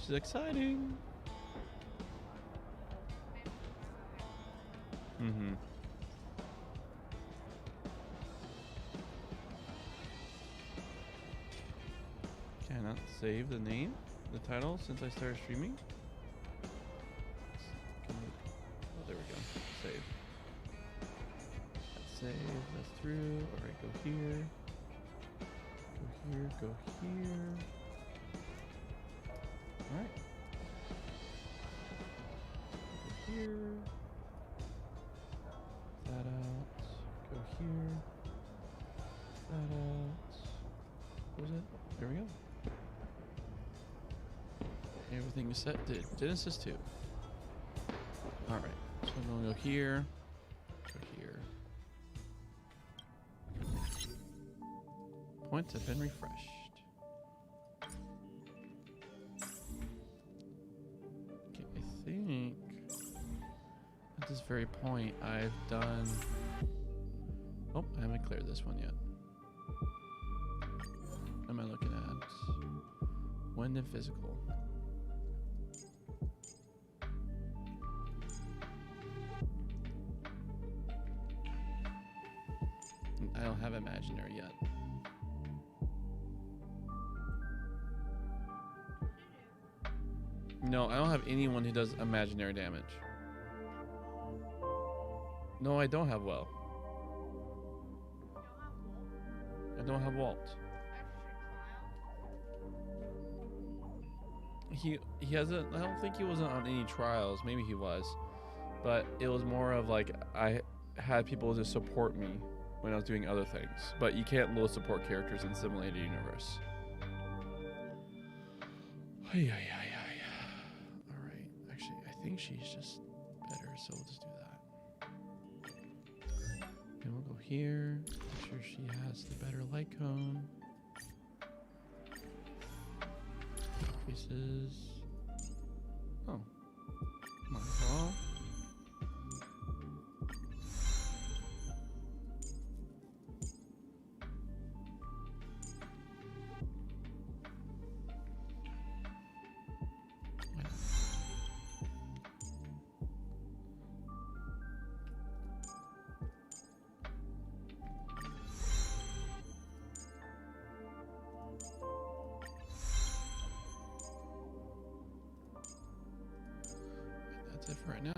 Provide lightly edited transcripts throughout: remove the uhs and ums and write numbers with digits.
Which is exciting. Mm-hmm. Can I not save the name, the title, since I started streaming? Oh, there we go. Save. Let's save. That's through. Alright, go here. Go here. Go here. Alright. Go here. That out. Go here. That out. What was it? There we go. Everything is set. Genesis 2. Alright. So I'm going to go here. Go here. Points have been refreshed. Okay, I think at this very point I've done... Oh, I haven't cleared this one yet. What am I looking at? Wind and physical. I don't have imaginary yet. No, I don't have anyone who does imaginary damage. No, I don't have well. I don't have Walt. He hasn't. I don't think he wasn't on any trials. Maybe he was, but it was more of like I had people to support me when I was doing other things. But you can't load support characters in Simulated Universe. All right. Actually, I think she's just better, so we'll just do that. Then we'll go here. Make sure she has the better light cone. Increases. Oh. Might as well. That's it for right now.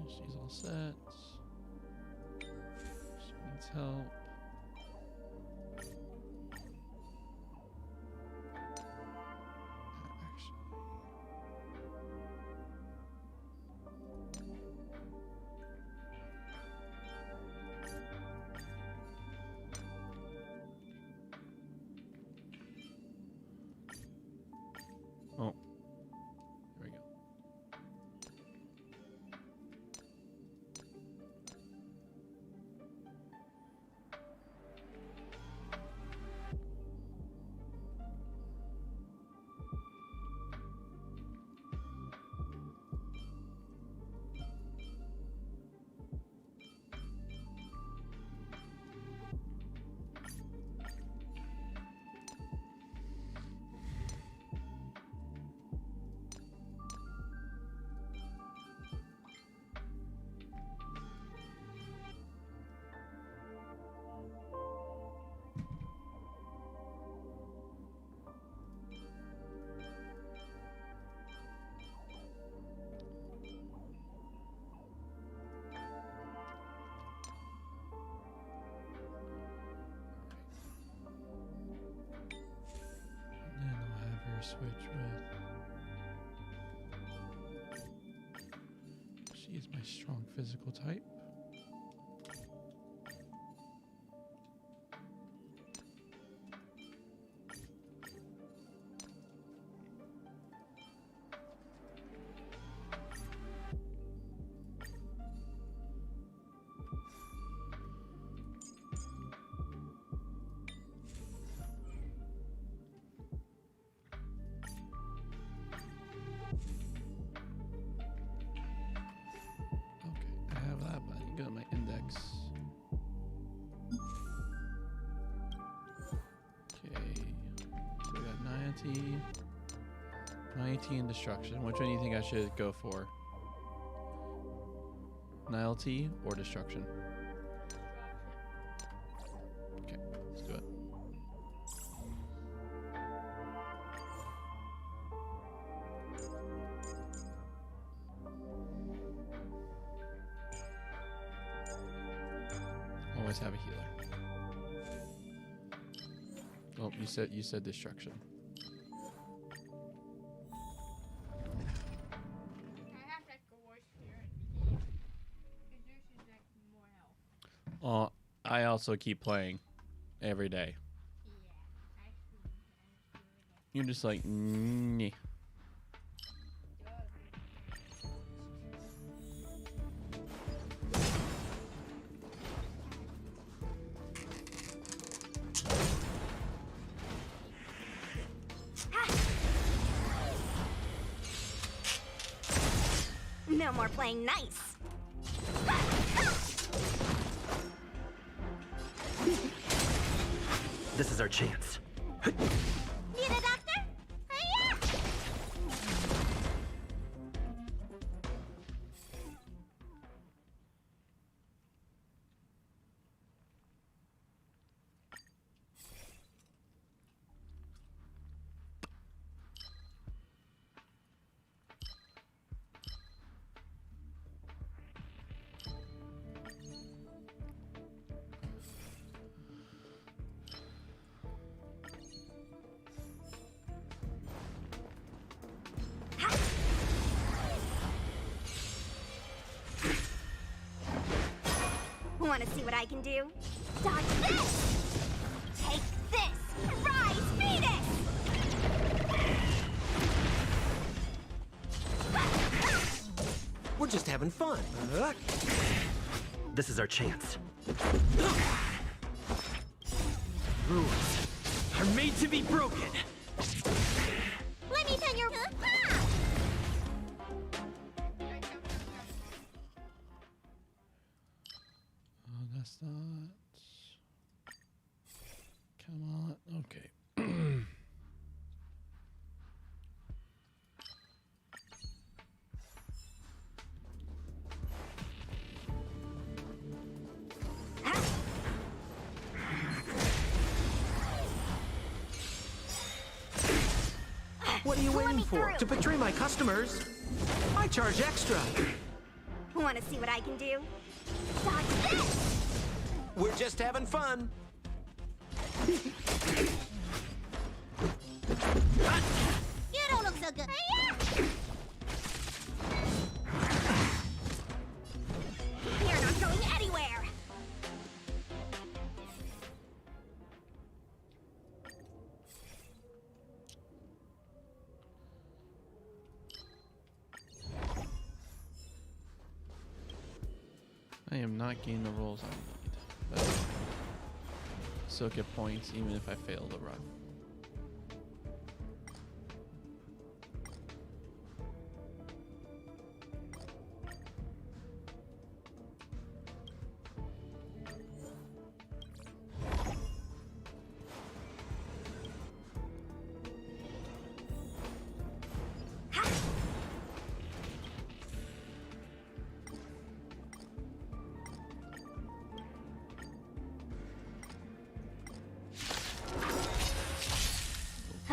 She's all set. She needs help. Oh, there we go. switch with. She is my strong physical type. Go to my index. Okay. So we got 90 and destruction. Which one do you think I should go for? Nihility or destruction? Okay, let's do it. Always have a healer. Oh, you said destruction. I also keep playing every day. You're just like, nah. No more playing nice. This is our chance. Need a doctor? Hiya! Want to see what I can do? Dodge this! Take this! Rise, Venus! We're just having fun. This is our chance. Rules are made to be broken. Let me turn your... Oh, that's not... Come on. Okay. What are you waiting for? To betray my customers? I charge extra. Want to see what I can do? Dodge this! We're just having fun. You don't look so good. Hiya! You're not going anywhere! I am not getting the rolls I need. But still get points even if I fail the run.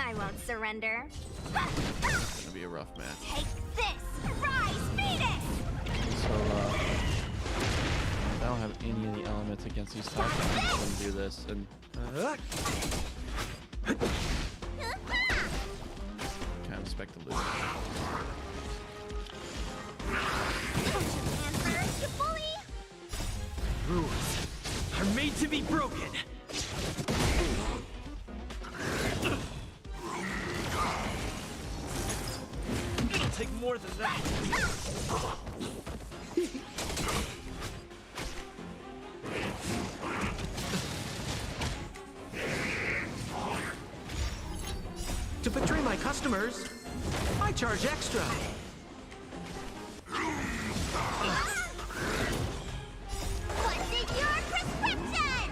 I won't surrender. It's gonna be a rough match. Take this! Rise, Venus! So, I don't have any of the elements against these types. I'm just gonna do this and expect to lose. Answer, you bully! Rules are made to be broken. It'll take more than that. To betray my customers, I charge extra. What's in your prescription?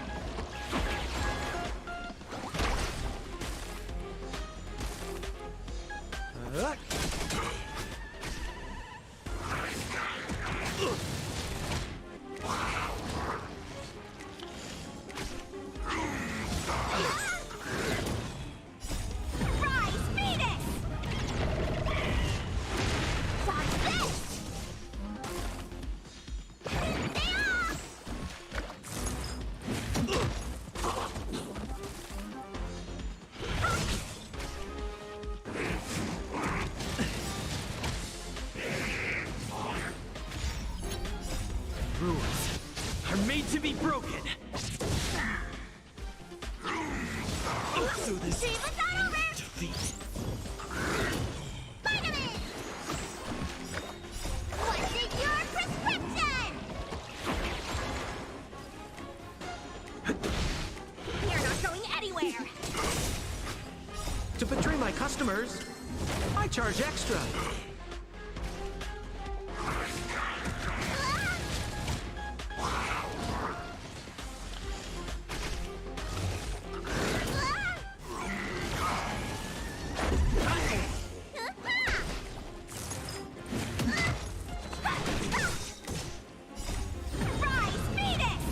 Rise, Venus! Dodge this! Stay off! Rules are made to be broken. So this Dream is not over! defeat. Vitamin! What's in your prescription? You're not going anywhere! To betray my customers, I charge extra. Rise, Venus!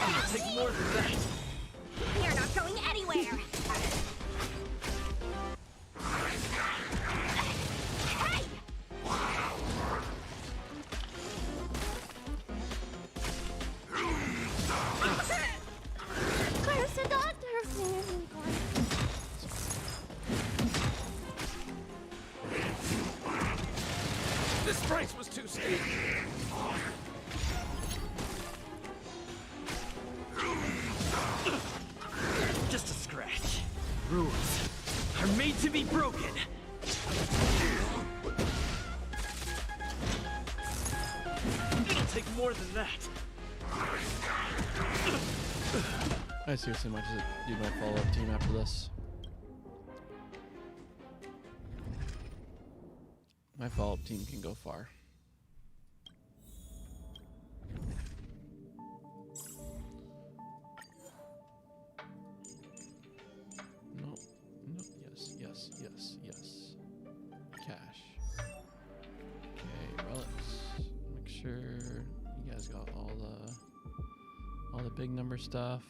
It'll take more than that. You're not going anywhere! Hey! Where's the doctor? This price was too steep. Just a scratch. Rules are made to be broken. It'll take more than that. I seriously might just do my follow-up team after this. My follow-up team can go far. No, no, yes, yes, yes, yes. Cash. Okay, relics. Make sure you guys got all the big number stuff.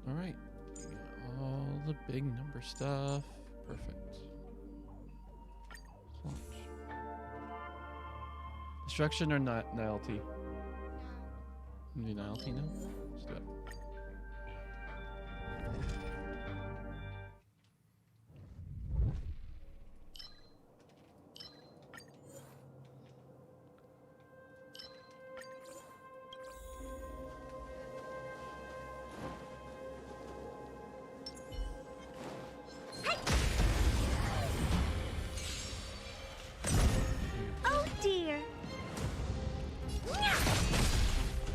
All right, we got all the big number stuff. Perfect. Let's launch. Destruction or not Nilety? Do Nilety now? Let's do it. Oh dear!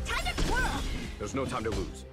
Time to twirl! There's no time to lose.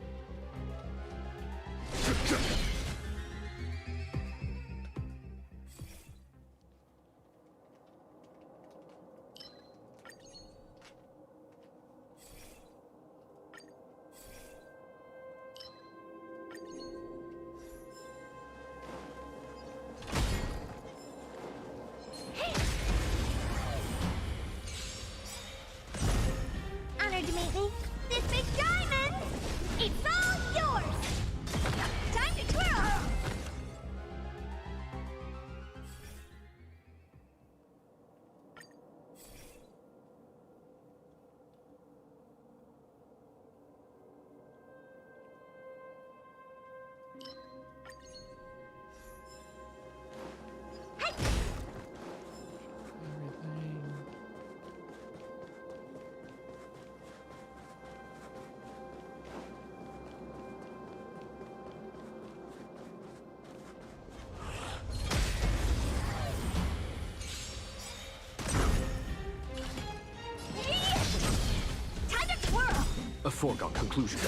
foregone conclusion.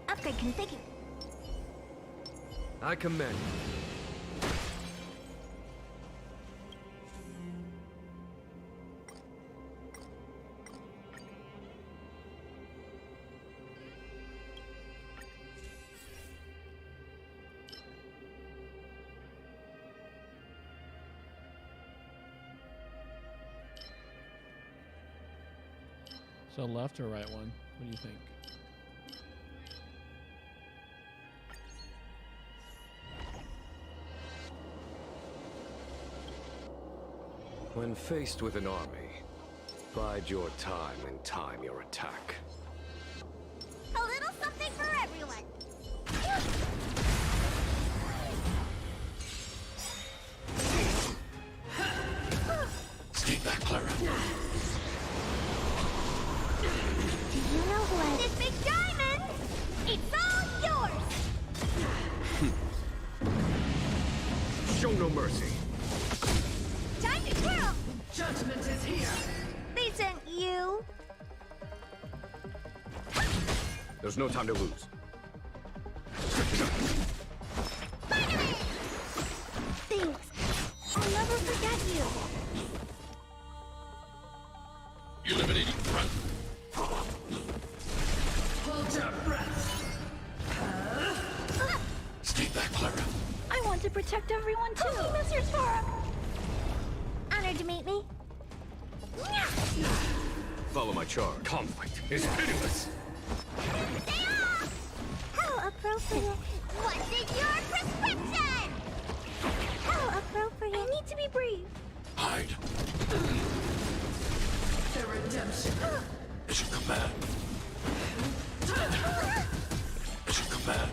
Upgrade configured. I commend you. So left or right one? What do you think? When faced with an army, bide your time and time your attack. A little something for everyone. Stay back, Clara. Do you know what? This big diamond! It's all yours! Show no mercy. Time to twirl! Judgment is here. They sent you. There's no time to lose. Finally! Thanks. I'll never forget you. Eliminating threat. Hold your breath. Stay back, Clara. I want to protect everyone too. Mr. Sora. Honored to meet me. Follow my charge. Conflict is pitiless. Stay off! How appropriate. What's in your prescription? How appropriate. I need to be brief. Hide. The redemption. Mission command. Mission command.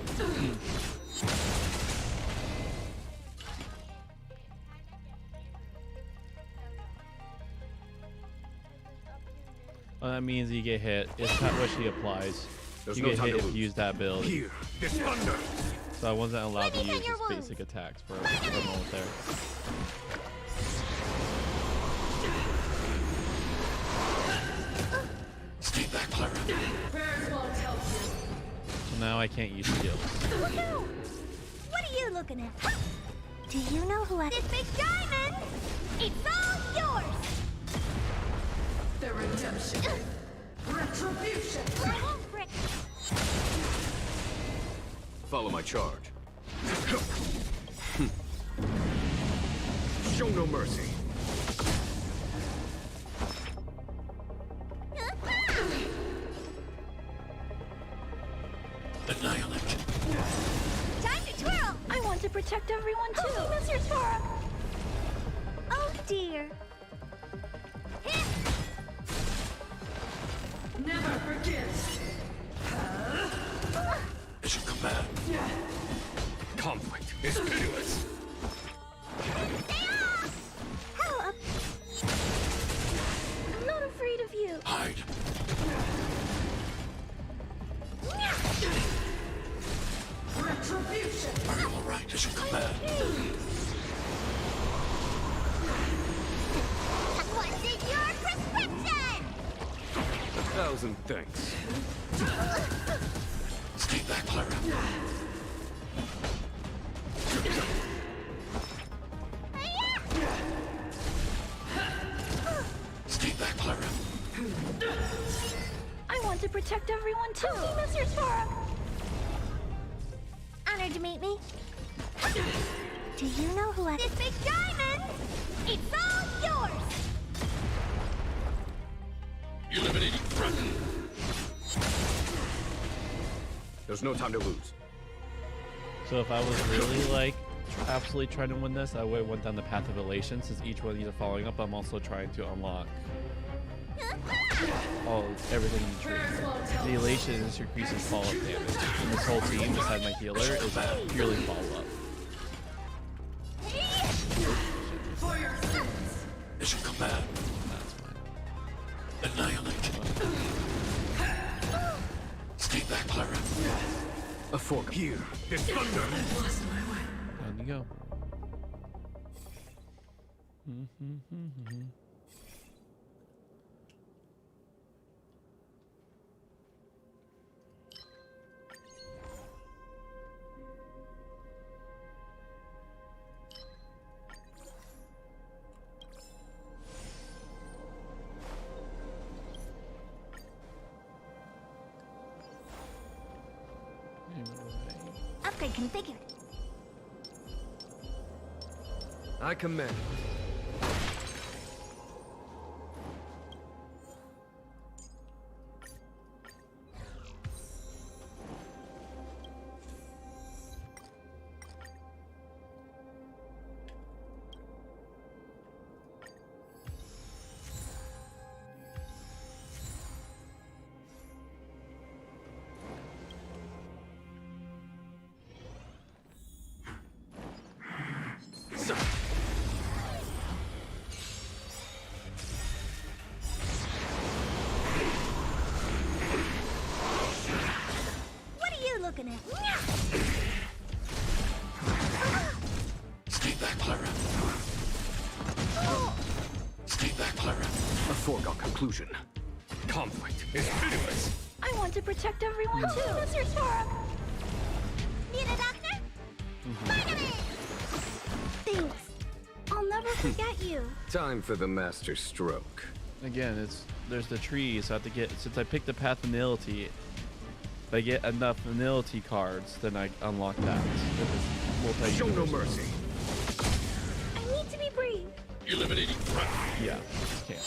That means you get hit. It's not what she applies. There's You no get time hit to if lose. you use that ability. Here, this thunder. So I wasn't allowed to Let me use hit your his wounds. basic attacks for a moment there. Stay back, Clara. Prayers won't help you. So now I can't use skills. Woohoo! What are you looking at? Do you know who I... This big diamond! It's all yours! The redemption. Retribution. I won't break. Follow my charge. Show no mercy. Annihilate. Time to twirl! I want to protect everyone too. Mr. Sora. Oh dear. Never forget. Mission command. Conflict is pitiless. How up? I'm not afraid of you. Hide. Retribution. Are you all right? Mission command. What's in your prescription? 1,000 thanks. Stay back, Clara. Stay back, Clara. I want to protect everyone too. Mr. Sora. Honored to meet me. Do you know who has this big diamond? It's all yours! Eliminating threat. There's no time to lose. So if I was really like absolutely trying to win this, I would have went down the path of elation, since each one of these are following up. I'm also trying to unlock everything in the tree. The elation is increases follow-up damage, and this whole team, besides my healer, is purely follow-up. For your sins. Mission command. That's fine. Annihilate. Stay back, Clara. A fork here. This thunder. Lost my way. Down you go. Upgrade configured. I command. What are you looking at? Stay back, Clara. Stay back, Clara. A foregone conclusion. Conflict is pitiless. I want to protect everyone too. Mr. Sora. Need a doctor? Finally! Thanks. I'll never forget you. Time for the master stroke. Again, there's the trees, so I have to get, since I picked the path vanillity, if I get enough vanillity cards, then I unlock that. Show no mercy. I need to be brave. Eliminating threat. Yeah, can't.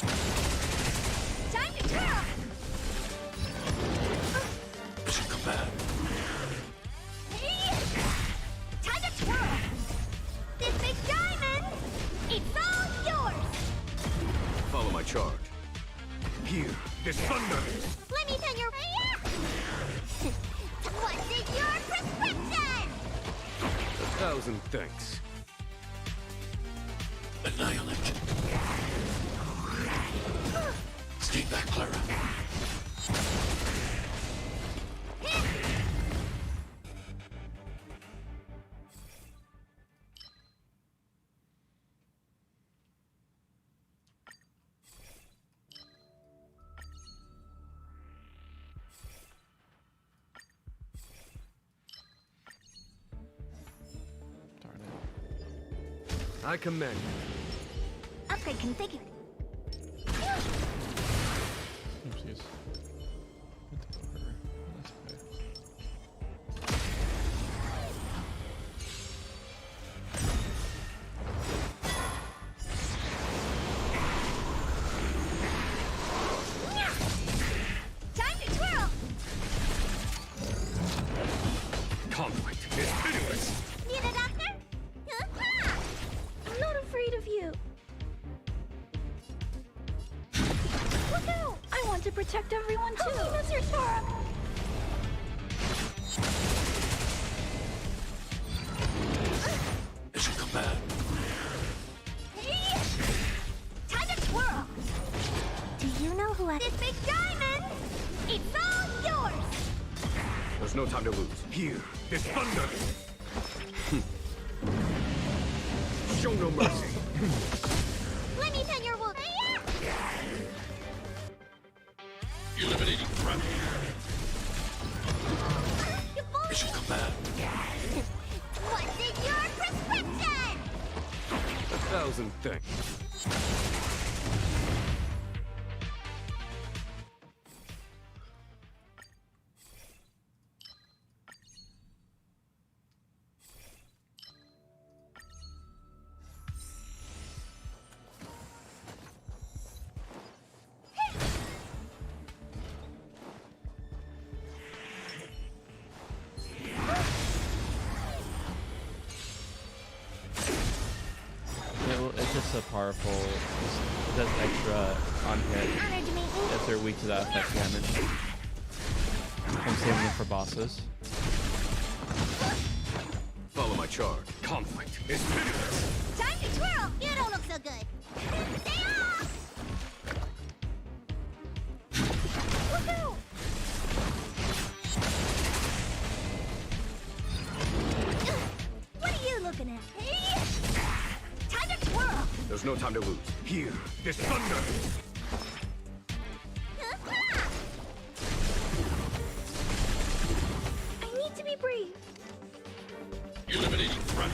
Time to twirl! Mission command. Time to twirl! This big diamond, it's all yours! Follow my charge. Here, this thunder. Let me tell your... What's in your prescription? 1,000 thanks. Annihilate. Stay back, Clara. Darn it. I command. Upgrade configured. Oopsies. Went to go her. That's okay. Time to twirl! Conflict is pitiless. Need a doctor? I'm not afraid of you. Look out! I want to protect everyone too. Help me, Mr. Sora. Mission command. Time to twirl! Do you know who has this big diamond? It's all yours! There's no time to lose. Here, this thunder. Show no mercy. Let me tell your wolf. Eliminating threat. You bully! Mission command. What's in your prescription? 1,000 thanks. that's a powerful. It does extra on hit Honored to meet you. if they're weak to that effect damage. I'm saving them for bosses. Follow my charge. Conflict is pitiless. Time to twirl. You don't look so good. Stay off. Look out. What are you looking at? Hey. Time to twirl. There's no time to lose. Here, this thunder. I need to be brave. Eliminating threat.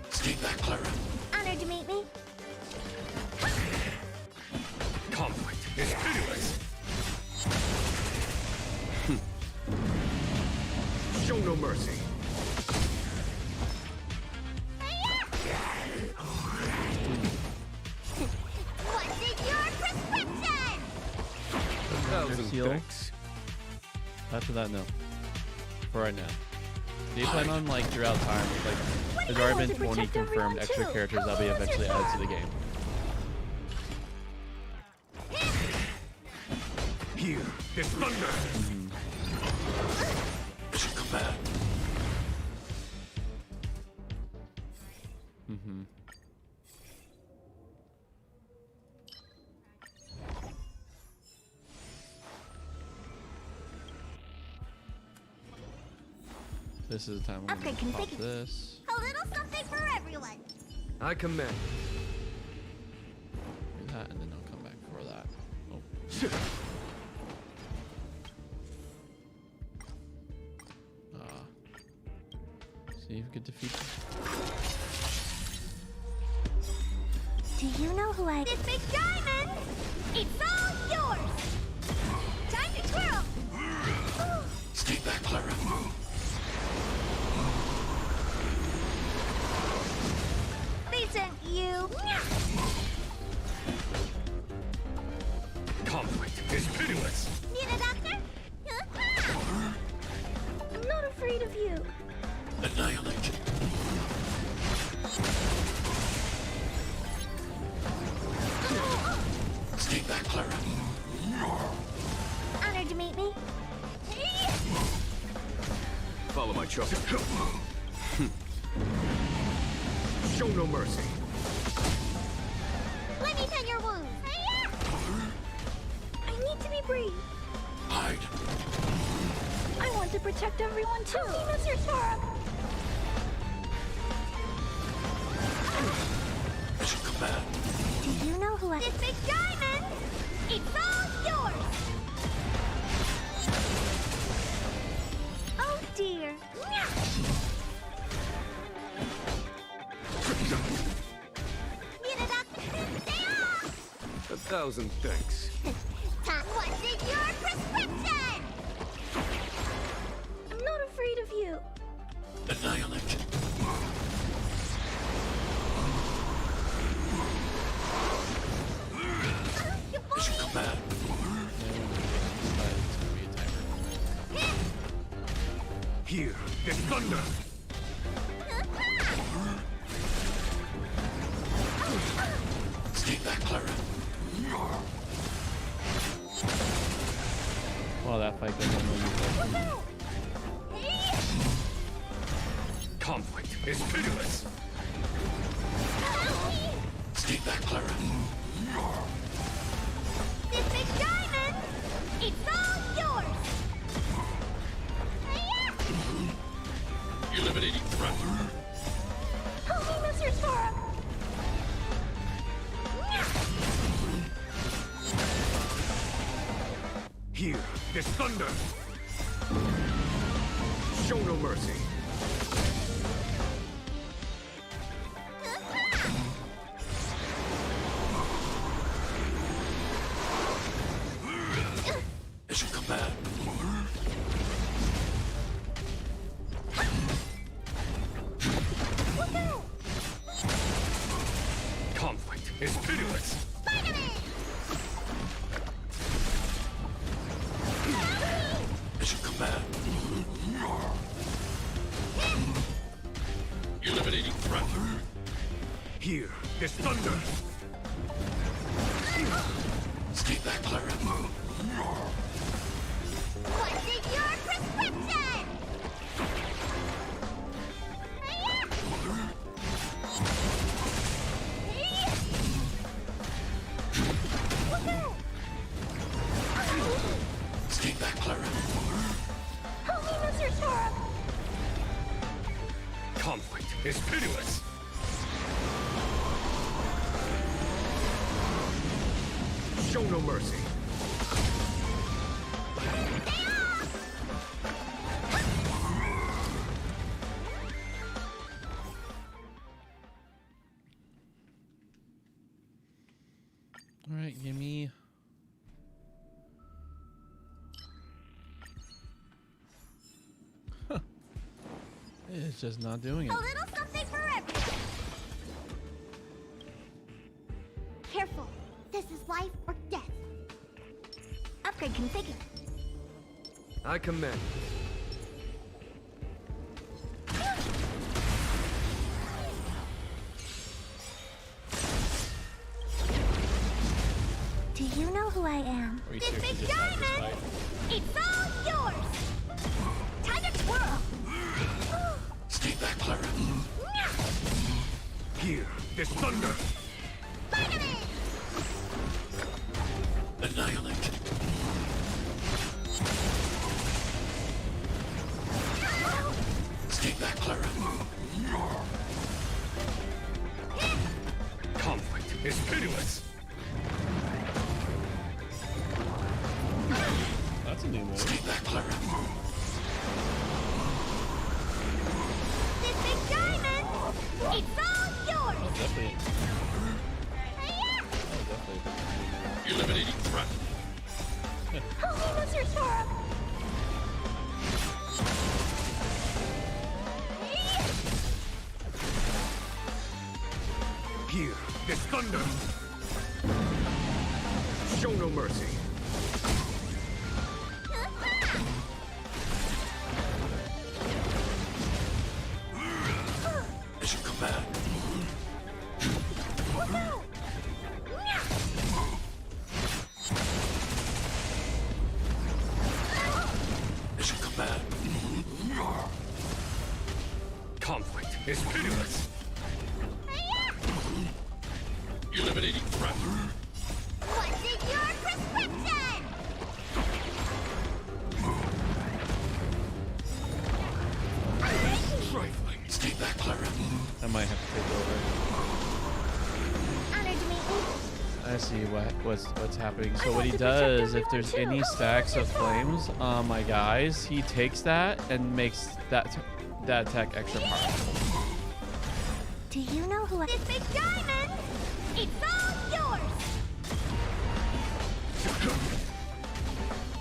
Stay back, Clara. Honored to meet me. Conflict is pitiless. Show no mercy. What's in your prescription? Thousand Seal. thanks. After that, no. For right now. Do you plan on like throughout time? Like, there's already been 20 confirmed extra characters that'll be eventually added to the game. Here, this thunder. Mission command. This is the time I'm Upgrade gonna pop configured. this. A little something for everyone. I command. Do that, and then I'll come back for that. Oh. See if we could defeat them. Do you know who I... This big diamond! It's all yours! Time to twirl! Stay back, Clara. They sent you! Conflict is pitiless. Need a doctor? I'm not afraid of you. Annihilate. Stay back, Clara. Honored to meet me. Follow my charge. Show no mercy. Let me tend your wounds. I need to be brave. Hide. I want to protect everyone too. Mr. Sora. Mission command. Do you know who I... This big diamond! It's all yours! Oh dear. Need a doctor? Stay off! 1,000 thanks. What's in your prescription? I'm not afraid of you. Annihilate. You Mission bully! command. It's gonna be a timer. Here, this thunder. Stay back, Clara. Well, that fight goes on really quick. Conflict is pitiless. Stay back, Clara. This big diamond! It's all yours! Eliminating threat. Help me, Mr. Sora! Here, this thunder. Show no mercy. Mission command. Look out! Conflict is pitiless. Spider-Man! Mission command. Hear this thunder. Stay back, Clara. What's in your prescription? Stay back, Clara. Help me, Mr. Sora. Conflict is pitiless. Show no mercy. All right, give me. It's just not doing it. A little something for everyone. Careful. This is life or death. Upgrade configured. I commend. Do you know who I am? Are you This seriously big just had this diamond! fight? It's all yours! Time to twirl! Stay back, Clara. Hear this thunder. Vitamin! Annihilate. Stay back, Clara. Conflict is pitiless. That's a new move. Stay back, Clara. This big diamond! It's all yours! Oh, definitely. Oh, definitely. Eliminating threat. Help me, Mr. Sora! Hear this thunder. Show no mercy. As you command. As you command. Conflict is pitiless. Eliminating threat. What's in your prescription? Trifling. Stay back, Clara. I might have to take over. Honored to meet you. I see what's happening. So what he does, if there's any stacks of flames on my guys, he takes that and makes that attack extra powerful. Do you know who I am? This big diamond! It's all yours!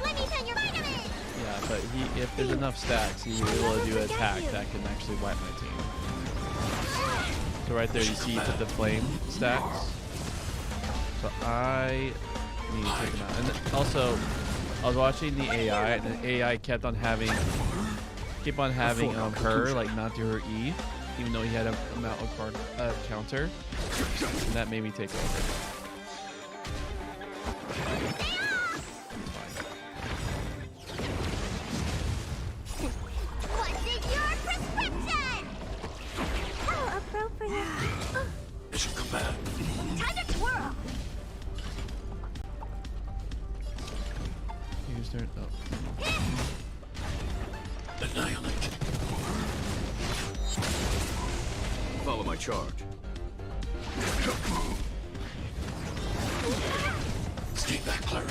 Let me send your vitamin! Yeah, but if there's enough stacks, he's able to do an attack that can actually wipe my team. So right there, you see he put the flame stacks. So I need to take him out. And then also, I was watching the AI, and the AI kept on having her like not do her E, even though he had a amount of counter, and that made me take over. What's in your prescription? How appropriate. As you command. Time to twirl! Use their Annihilate. Follow my charge. Stay back, Clara.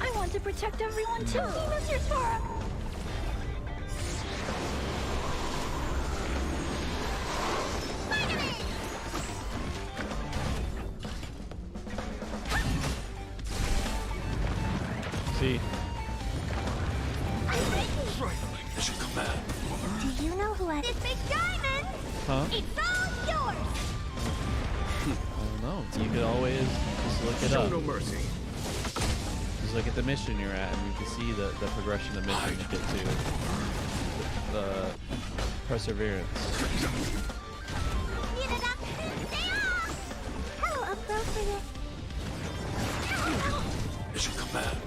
I want to protect everyone too, Mr. Sora! Vitamin! see. Trifling. As you command. Do you know who I am? This big diamond! Huh? It's all yours! I don't know. You could always just look it Show up. no mercy. Just look at the mission you're at, and you can see the progression of mission you get to. The perseverance. Need command.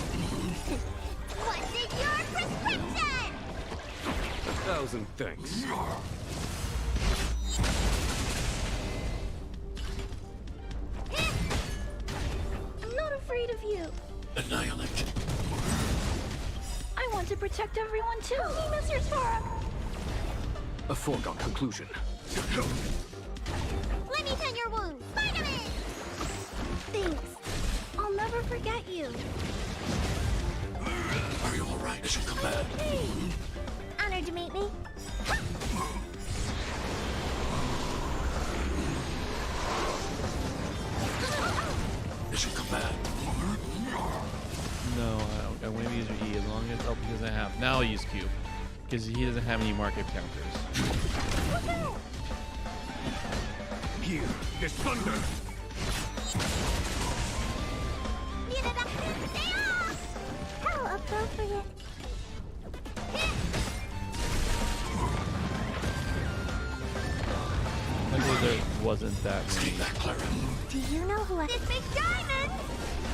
What's in your prescription? 1,000 thanks. I'm not afraid of you. Annihilate. I want to protect everyone too. Help me, Mr. Sora. A foregone conclusion. Let me tend your wounds. Spider-Man! Thanks. I'll never forget you. Are you alright, Mission Command? Hey! Honored to meet me. Mission Command. No, I want to use your E as long as he doesn't have. Now I'll use Q because he doesn't have any market counters. Here, this thunder. Need it up. Stay off! How appropriate. Luckily there wasn't that many. Take that, Clara. Do you know who I... This big diamond!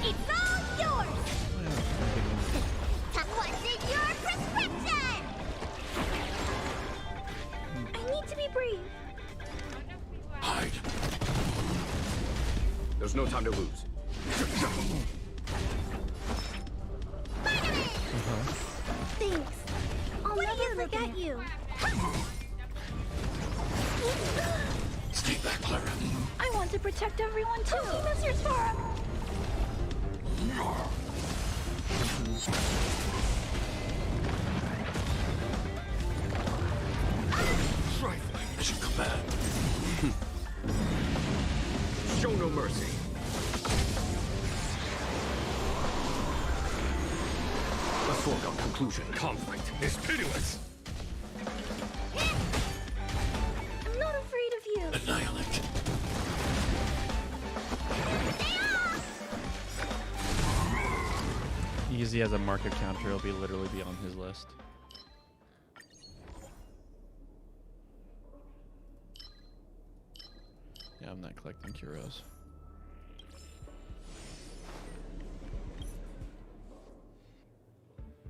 It's all yours! What's in your prescription? I need to be brave. Hide. There's no time to lose. Thanks. I'll never forget you. Stay back, Clara. I want to protect everyone too. Help me, Mr. Sora. Trifling. Mission Command. Show no mercy. A foregone conclusion. Conflict is pitiless. I'm not afraid of you. Annihilate. Because he has a market counter, it'll be literally be on his list. Yeah, I'm not collecting Kuros.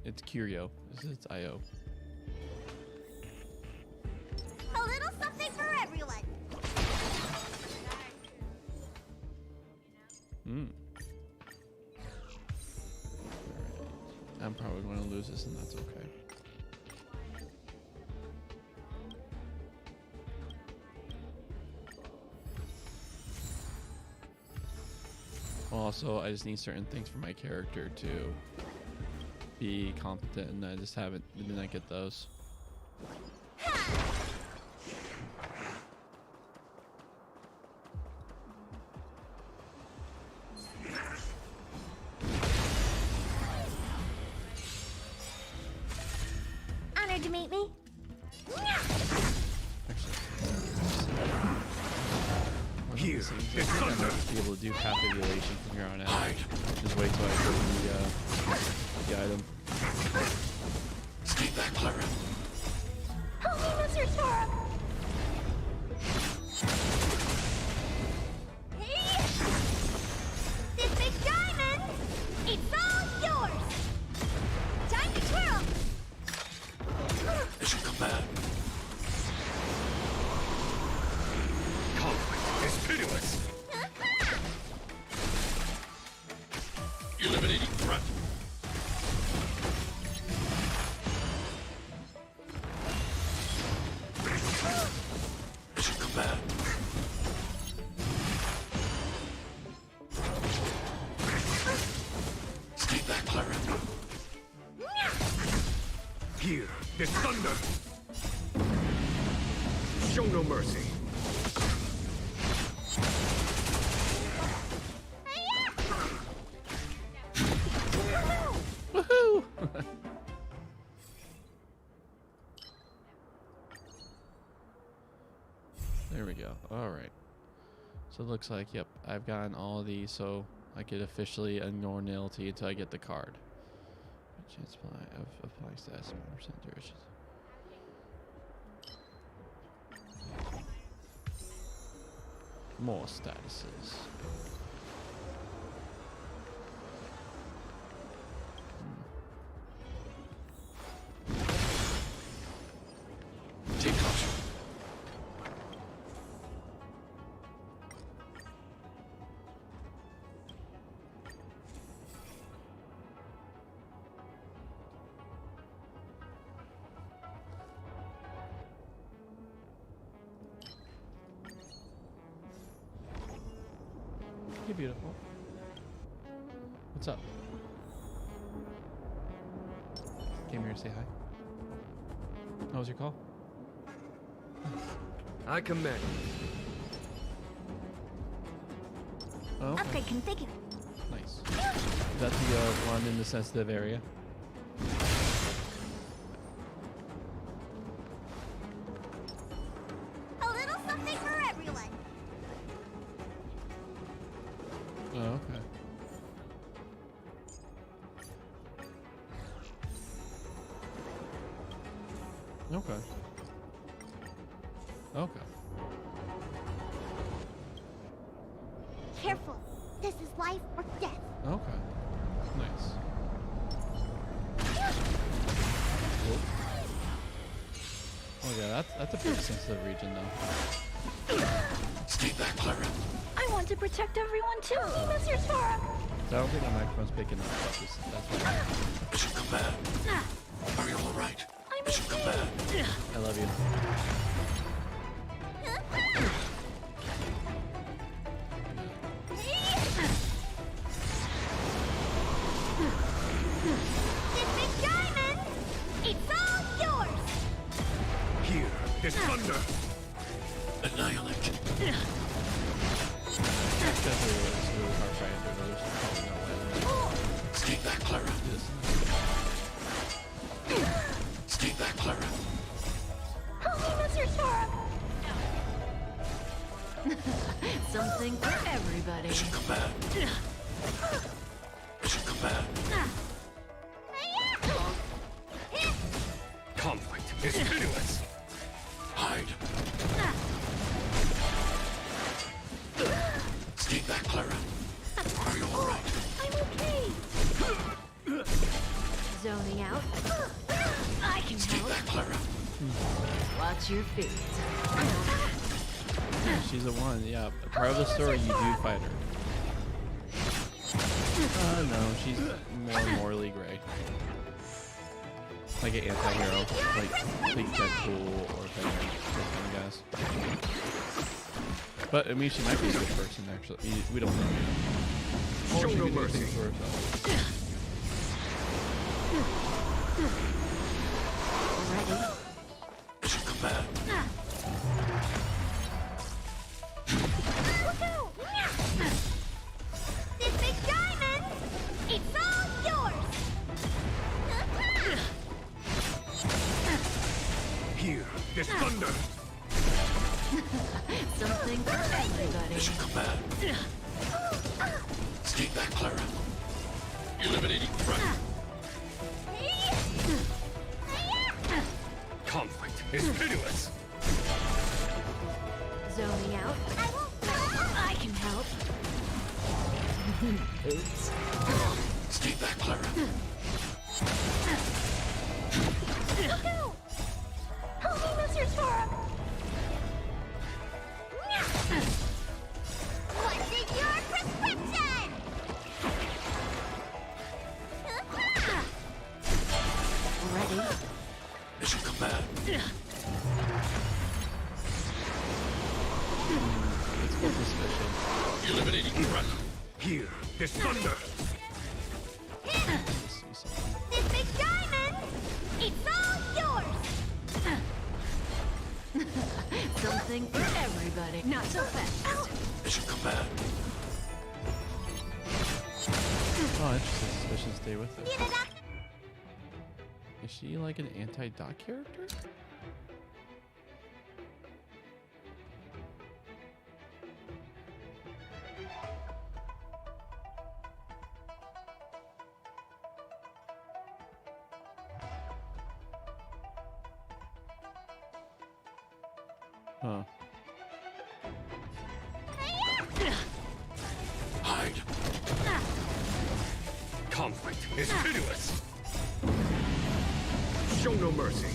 It's Curio. It's IO. A little something for everyone. Hmm. I'm probably going to lose this, and that's okay. Also, I just need certain things for my character to be competent, and I just did not get those. Honored to meet me. Here, This this I'm thunder. not be able to do half the elation from here on out. Just wait till I get the item. Stay back, Clara. Help me, Mr. Sora. Hey! This big diamond! It's all yours! Time to twirl! Mission Command. Conflict is pitiless. Eliminating threat. Mission Command. Stay back, Clara. Here, this thunder. Show no mercy. Woohoo! There we go. All right. So it looks like, yep, I've gotten all these, so I could officially ignore Nilty until I get the card. Chance of applying status 100% duration. More statuses. Okay, beautiful. What's up? Came here to say hi. How was your call? I commend you. Oh, okay. Upgrade configured. Nice. Is that the one in the sensitive area? A little something for everyone. Oh, okay. Okay. Okay. Careful. This is life or death. Okay. Nice. Cool. Oh yeah, that's a pretty sensitive region though. Stay back, Clara. I want to protect everyone too. Mr. Sora. So I don't think my microphone's picking up. That's why. Mission command. Are you all right? I'm Mission command. I love you. This big diamond, it's all yours. Here, this thunder. Annihilate. It's really hard fighting through those. Probably not landing. Stay back, Clara. This. Stay back, Clara. Help me, Mr. Sora. Something for everybody. Mission command. Mission command. Conflict is pitiless. Hide. Stay back, Clara. Are you all right? I'm okay. Zoning out. I can Stay help. back, Clara. Watch your feet. She's a one. Yeah. Part of the story, you do fight her. No, she's more morally gray. Like an anti-hero, like think Deadpool or Venom, those kind of guys. But I mean, she might be a good person actually. We don't know. Or Show she no could do mercy. things for herself. Ready? Mission command. Look out! This big diamond, it's all yours. Here, this thunder. Something for everybody. Mission command. Stay back, Clara. Eliminating threat. Conflict is pitiless. Zoning out. I can help. Oops. Stay back, Clara. Look out! Help me, Mr. Sora. What's in your prescription? Ready? Mission command. It's more suspicious. Eliminating threat. Here, this thunder. Let's see something. This big diamond, it's all yours. Something for everybody. Not so fast. Mission command. Oh, interesting. Suspicion stay with her. Need a doctor? Is she like an anti-Doc character? Huh. Hide. Conflict is pitiless. Show no mercy.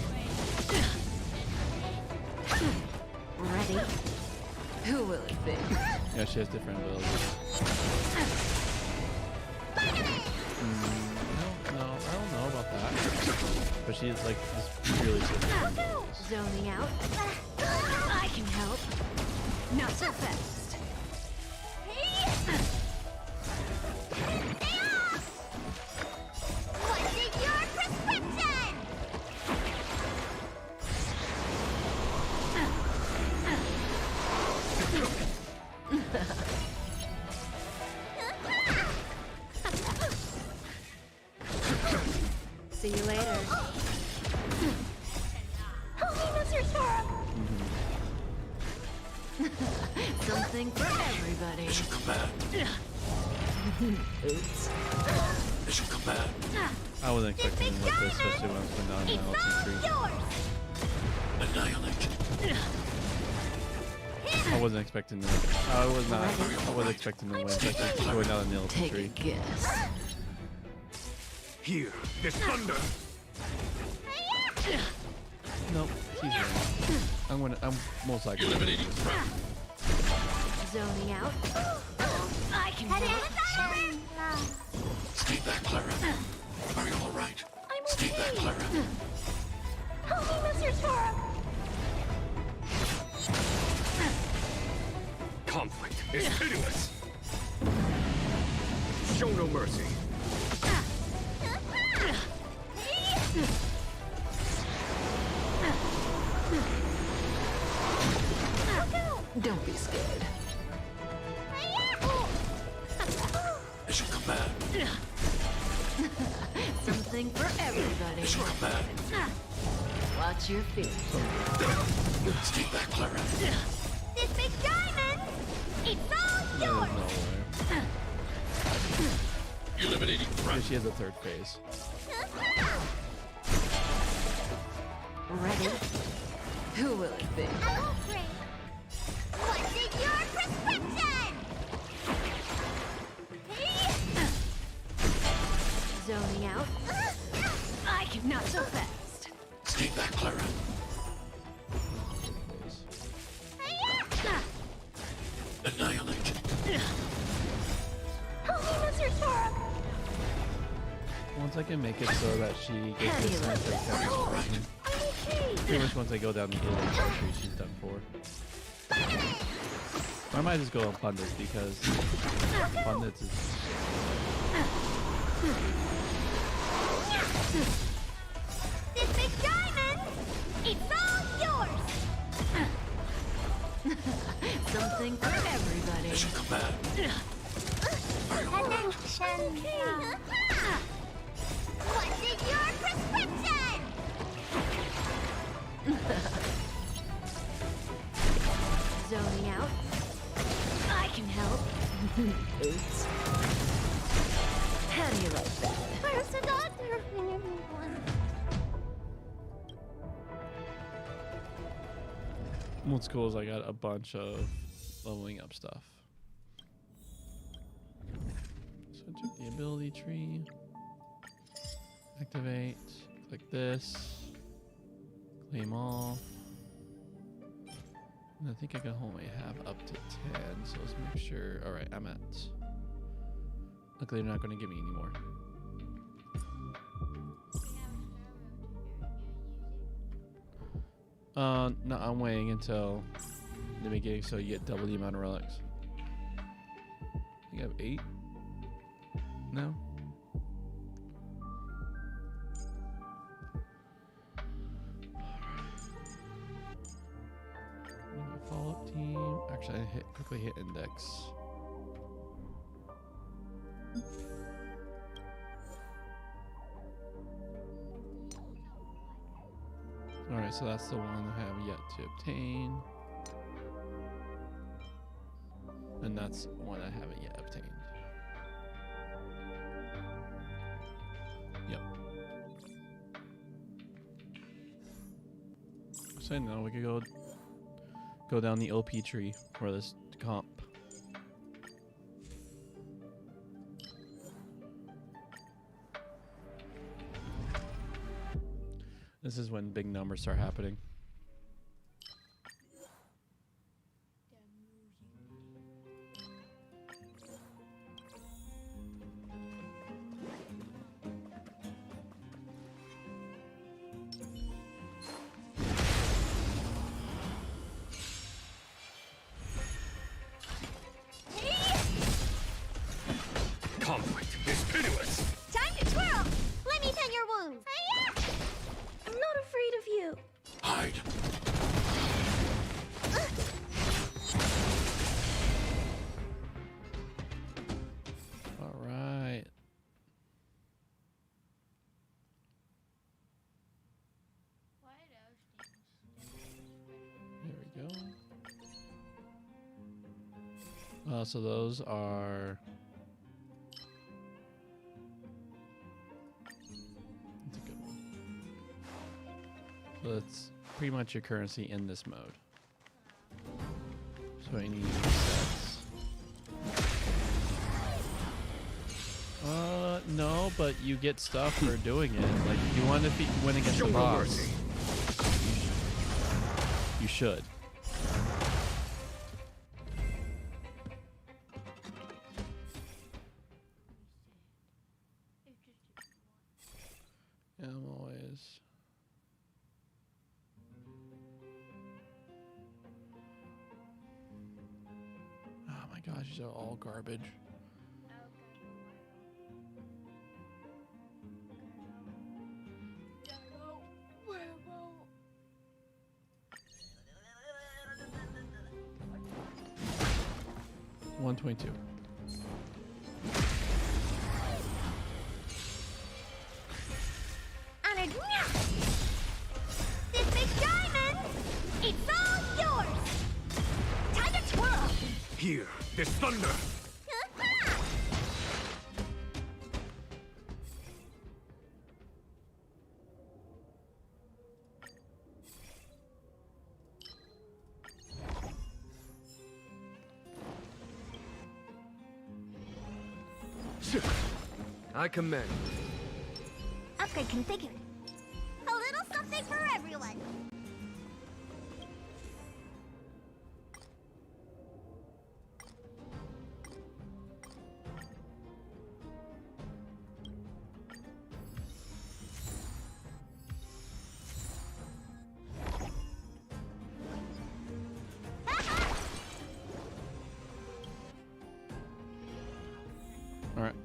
Ready? Who will it be? Yeah, she has different abilities. No, I don't know about that. But she's like this really different abilities. Zoning out. I can help. Not so fast. See you later. Help me, Mr. Sora! Something for everybody. Mission command. Oops. Mission command. I wasn't expecting to with this, especially when I was putting down It's my all LT3. yours! Annihilate. I wasn't expecting to. I wasn't expecting to win, especially going down the Take a LT3. guess. Here, this thunder. Nope, she's winning. I'm most likely. Eliminating threat. Zoning out. I can Heading help. inside! Stay back, Clara. Are you all right? I'm Stay back, okay. Clara. Help me, Mr. Sora! Conflict is pitiless. Show no mercy. Don't be scared. Mission command. Something for everybody. Mission command. Watch your feet. Stay back, Clara. This big diamond! It's all There's yours! no way. Eliminating Yeah, threat. she has a third phase. Ready? Who will it be? Oh, great! What's in your prescription? Zoning out. I can not so fast. Stay back, Clara. Annihilate. Help me, Mr. Sora! Once I can make it so that she gets this How do you like scientific that? capture, I'm okay! pretty much once I go down the alien country, she's done for. Or I might just go on pundits because pundits is. This big diamond! It's all yours! Something for everybody. Mission command. Attention! What's in your prescription? Zoning out. I can help. Oops. How do you like that? Where's the doctor? What's cool is I got a bunch of leveling up stuff. So I took the ability tree. Activate. Click this. Claim all. And I think I can only have up to 10, so let's make sure. Alright, I'm at. Luckily they're not going to give me any more. No, I'm waiting until the beginning so you get double the amount of relics. You have 8? No? Follow-up team. Actually, I quickly hit index. Alright, so that's the one I have yet to obtain. And that's one I haven't yet obtained. Yep. So now we could go down the OP tree for this comp. This is when big numbers start happening. Conflict is pitiless. Time to twirl! Let me tend your wounds. I'm not afraid of you. Hide. All right. So those are. That's a good one. So that's pretty much your currency in this mode. So any sets. No, but you get stuff for doing it. Like if you want to win against the boss, you should. Yeah, I'm always. Oh my gosh, these are all garbage. $122. Honored. This big diamond, it's all yours. Time to twirl. Here, this thunder! I commend. Upgrade configured. A little something for everyone. All right.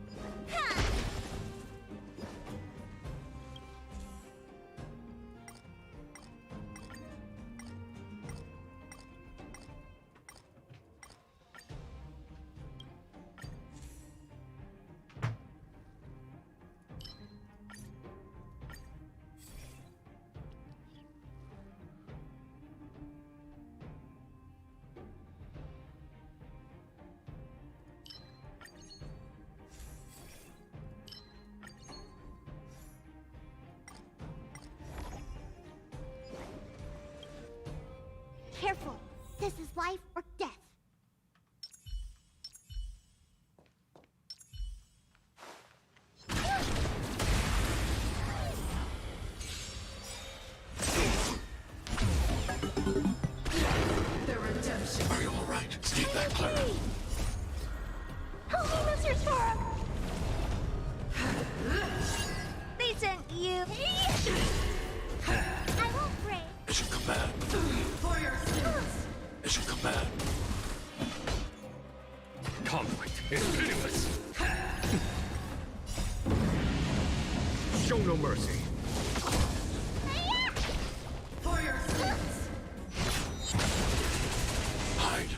Careful. This is life or death. Are you all right? Stay back, Clara. Help me, Mr. Sora. They sent you. I won't break. Mission command. Mission command. Conflict is pitiless! Show no mercy. Hide.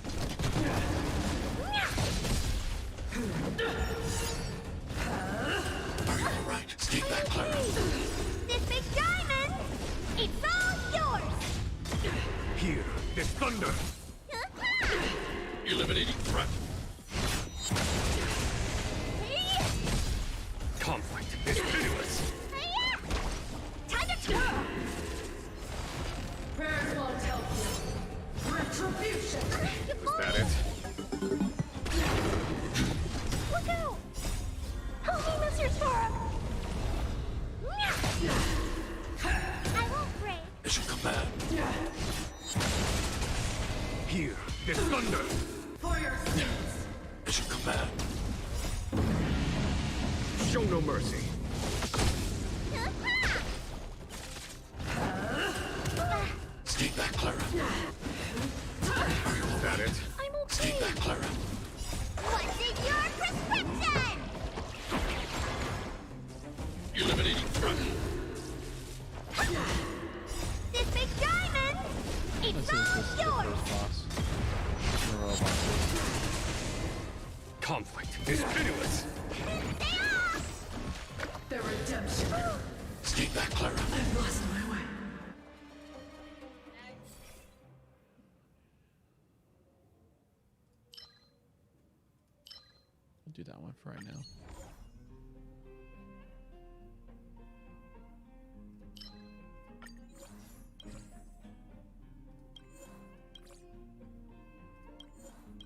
Are you all right? Stay back, Clara. This big diamond, it's all yours. Here, this thunder! Eliminating threat. Conflict is pitiless! Time to twirl. Prayers won't help you. Retribution! Is that it? Look out! Help me, Mr. Sora. I won't break. Mission command. Here, this thunder! For your sins! Mission command. Show no mercy. Stay back, Clara. Are you all Is that right? it? I'm Stay okay. back, Clara. What's in your prescription? Eliminating threat. This big diamond, it's This is the all yours. first boss. The royal bosses. Conflict is pitiless! Stay off! The redemption! Stay back, Clara. I've lost my way. one for right now.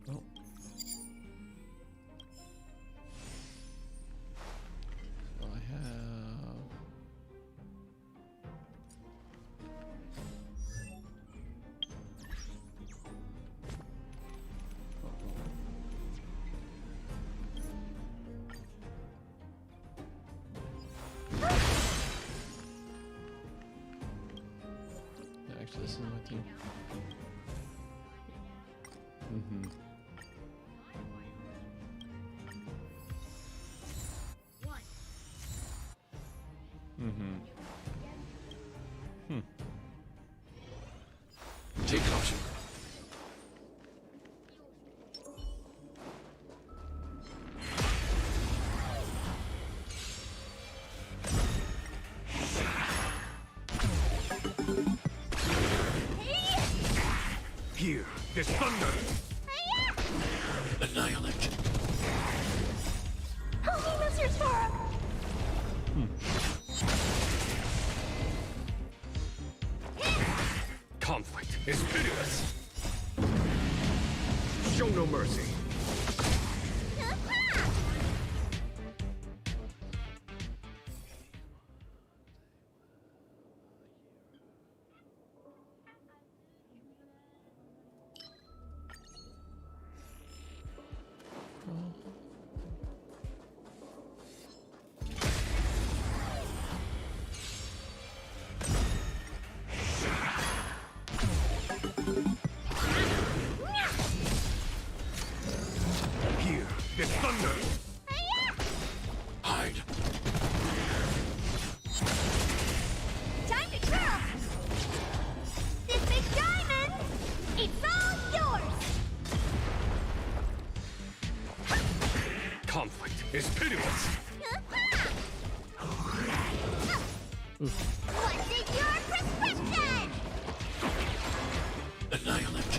Oh. So I have. Yeah, actually, this is my team. Mm-hmm. Mm-hmm. Hmm. Take caution. Here, this thunder! Annihilate. Help me, Mr. Sora! Conflict is pitiless! Show no mercy! Here, this thunder! Hide. Time to twirl! This big diamond, it's all yours! Conflict is pitiless! What's in your prescription? Annihilate.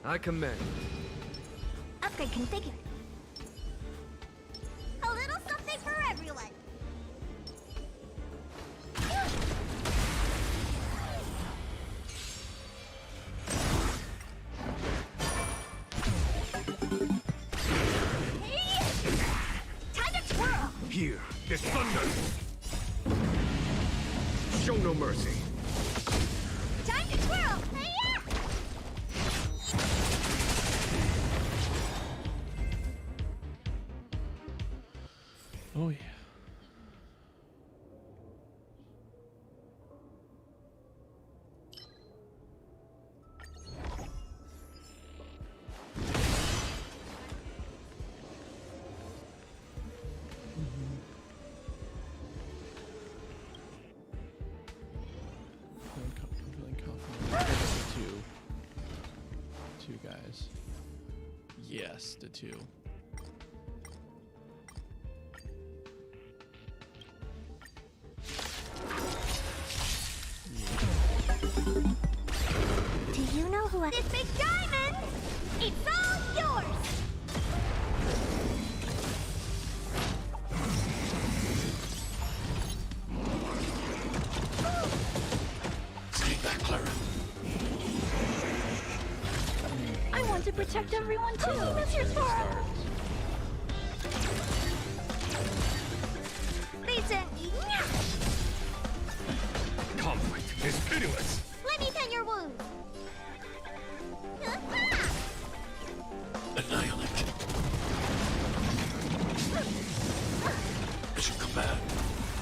I command. Upgrade configured. A little something for everyone. Time to twirl! Here, this thunder! Show no mercy! Time to twirl! Oh yeah. I'm feeling confident. That's the two guys. Yes, the two. Do you know who this big diamond? It's all yours! Stay back, Clara. I want to protect everyone too, Mr. Sora! Listen, Conflict is pitiless! let me tend your wounds! Annihilate. command.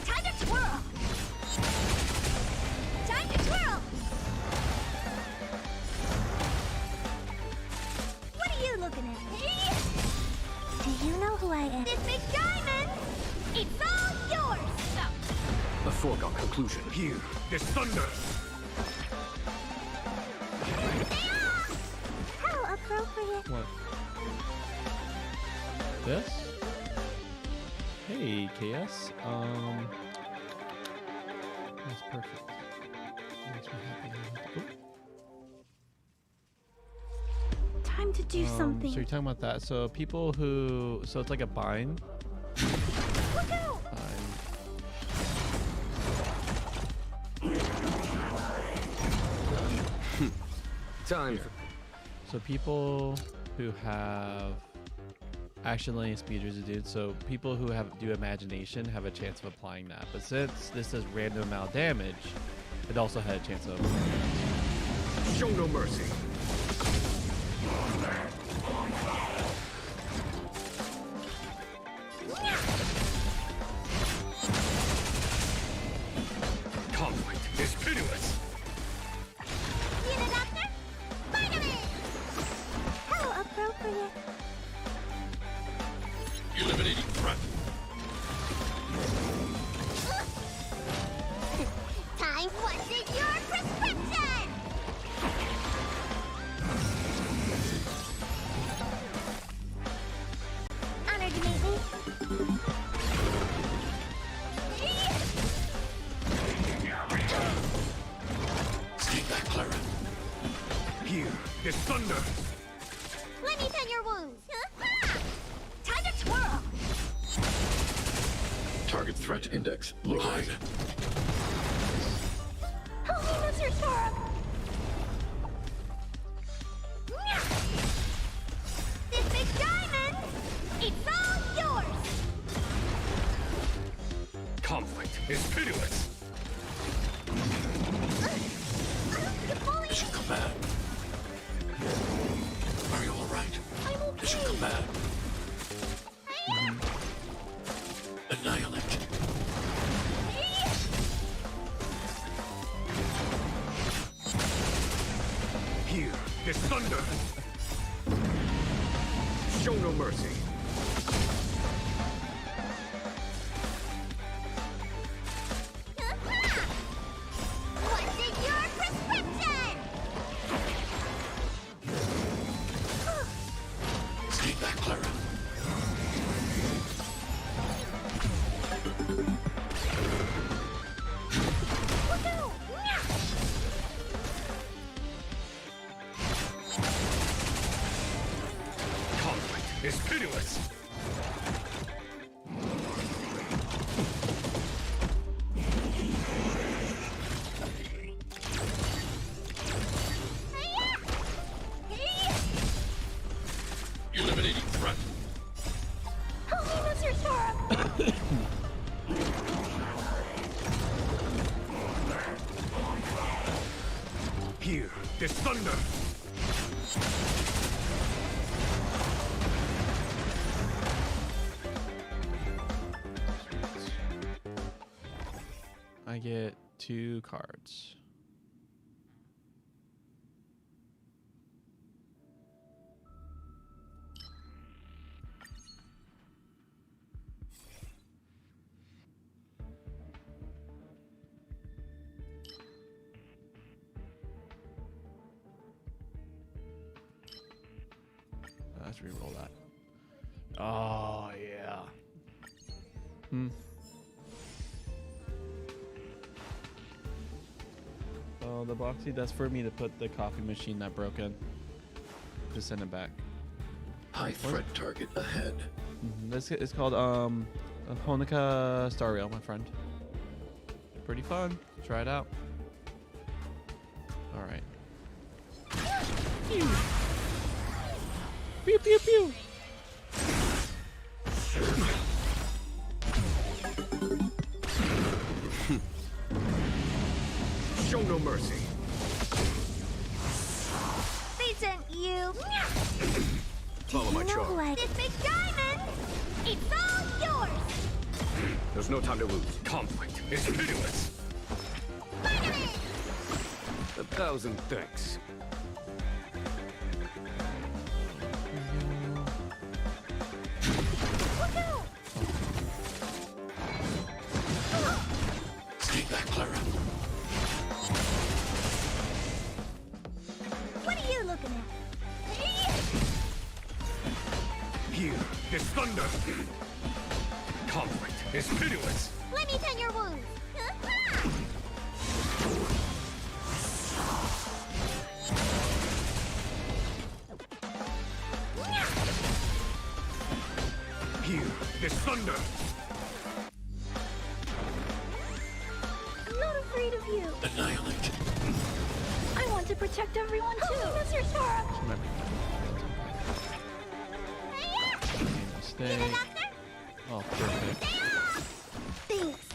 Time to twirl! Time to twirl! What are you looking at? Hey? Do you know who I am? This big diamond! It's all yours! A foregone conclusion. Here, there's thunder. How appropriate. What? This? Hey, KS. That's perfect. Makes me happy. Oop. Time to do something. So you're talking about that. So people who, so it's like a bind. Look out! Time for... So people who have actually speeders, dude. So people who do imagination have a chance of applying that. But since this does random amount of damage, it also had a chance of. Show no mercy. Conflict is pitiless. Need a doctor? Vitamin! How appropriate. Eliminating threat. Time, what's in your prescription? Honored to meet me. Take that, Clara. Here, there's thunder. Let me tend your wounds. Time to twirl. Target threat index lowered. Help me, Mr. Sora. This big diamond, it's all yours. Conflict is pitiless. Mission command. Are you alright? I'm okay. Mission command. Annihilate. Here, there's thunder. Show no mercy. What's in your prescription? Take that, Clara. Look out! Conflict is pitiless. Eliminating threat. Help me, Mr. Sora. Here, there's thunder. I get 2 cards. Let's re-roll that. Oh yeah. Oh, the boxy. That's for me to put the coffee machine that broke in. Just send it back. High threat target ahead. This is called Honkai Star Rail, my friend. Pretty fun. Try it out. All right. Pew pew pew. Show no mercy. They sent you. Follow my charge. This big diamond, it's all yours. There's no time to lose. Conflict is pitiless. 1,000 thanks. Stay back, Clara. What are you looking at? Here is thunder. Conflict is pitiless. Let me tend your wounds. Here is thunder. I'm not afraid of you. Annihilate. I want to protect everyone too. Oh, Mr. Sora. She might be. Stay. Doctor? Oh, perfect. Thanks.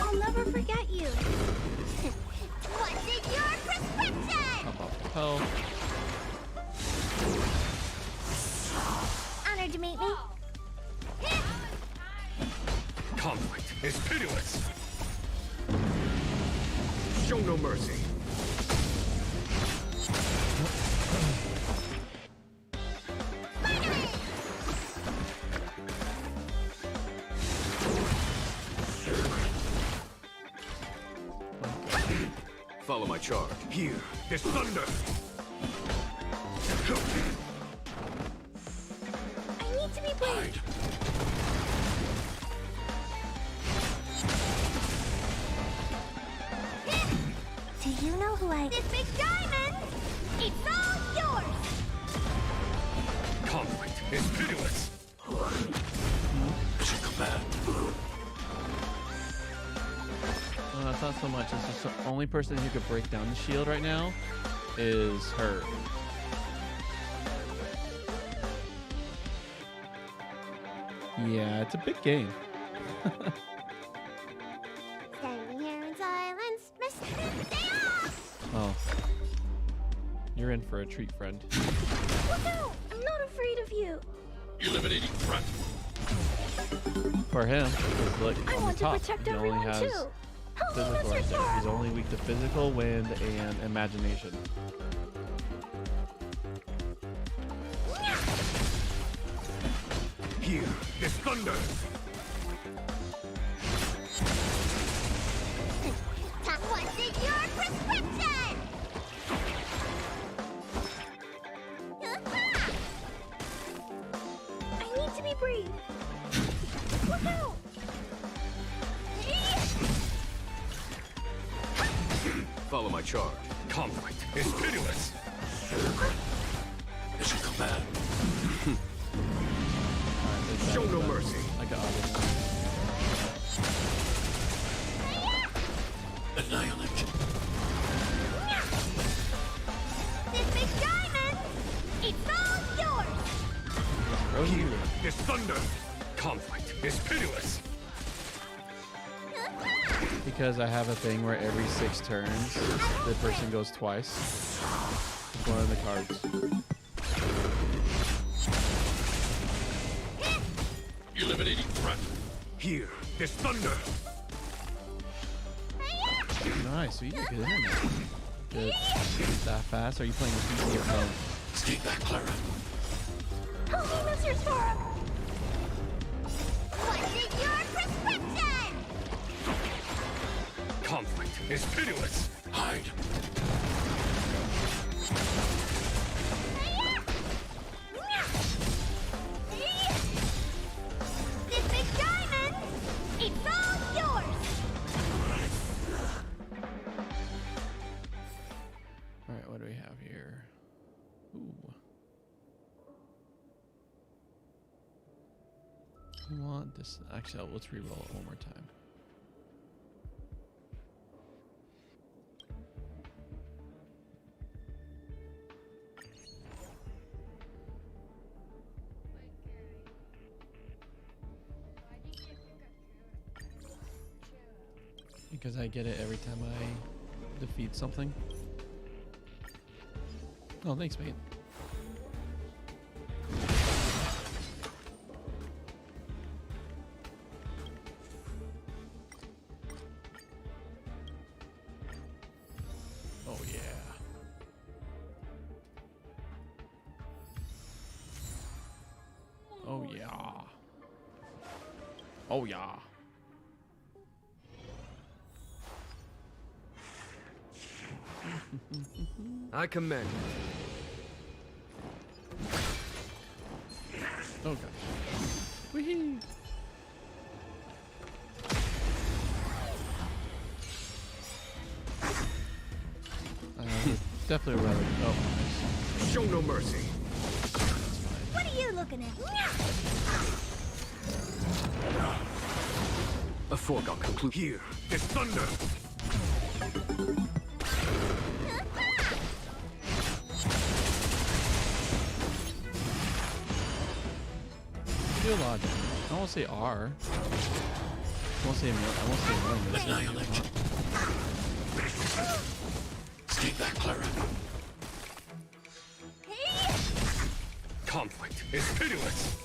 I'll never forget you. What's in your prescription? Up, up, health. Honored to meet me. Conflict is pitiless. Show no mercy. Follow my charge. Here, this thunder. I need to be brave. Hide. Do you know who I... This big diamond! It's all yours! Conflict is pitiless. Mission command. It's not so much. It's just the only person who could break down the shield right now is her. Yeah, it's a big game. Standing here in silence, Mr. Stay off! Oh. You're in for a treat, friend. Look out! I'm not afraid of you. Eliminating threat. For him, it's like I on want the to top. protect He only everyone has too. Help me, physical Mr. right there. Sora! He's only weak to physical, wind, and imagination. Here, this thunder. What's in your prescription? I need to be brave. Look out! Follow my charge. Conflict is pitiless. Mission command. Show no mercy. I got it. Annihilate. This big diamond! It's all yours! Frozen Here, you. this thunder. Conflict is pitiless. Because I have a thing where every 6 turns, the person goes twice. It's one of the cards. Eliminating threat. Here, this thunder. Nice, so you can get in there. Good. That fast? Are you playing with PC or phone? Stay back, Clara. Help me, Mr. Sora! What's in your prescription? Conflict is pitiless. Hide. This big diamond! It's all yours! Alright, what do we have here? Ooh. We want this. Actually, let's re-roll it one more time. Because I get it every time I defeat something. Oh, thanks, mate. Oh yeah. I commend. Oh gosh. Whee! Definitely rather. Oh, nice. Show no mercy. What are you looking at? A foregone conclusion. Here, this thunder. Do a lot of damage. I won't say R. I won't say million. Annihilate. Stay back, Clara. Conflict is pitiless.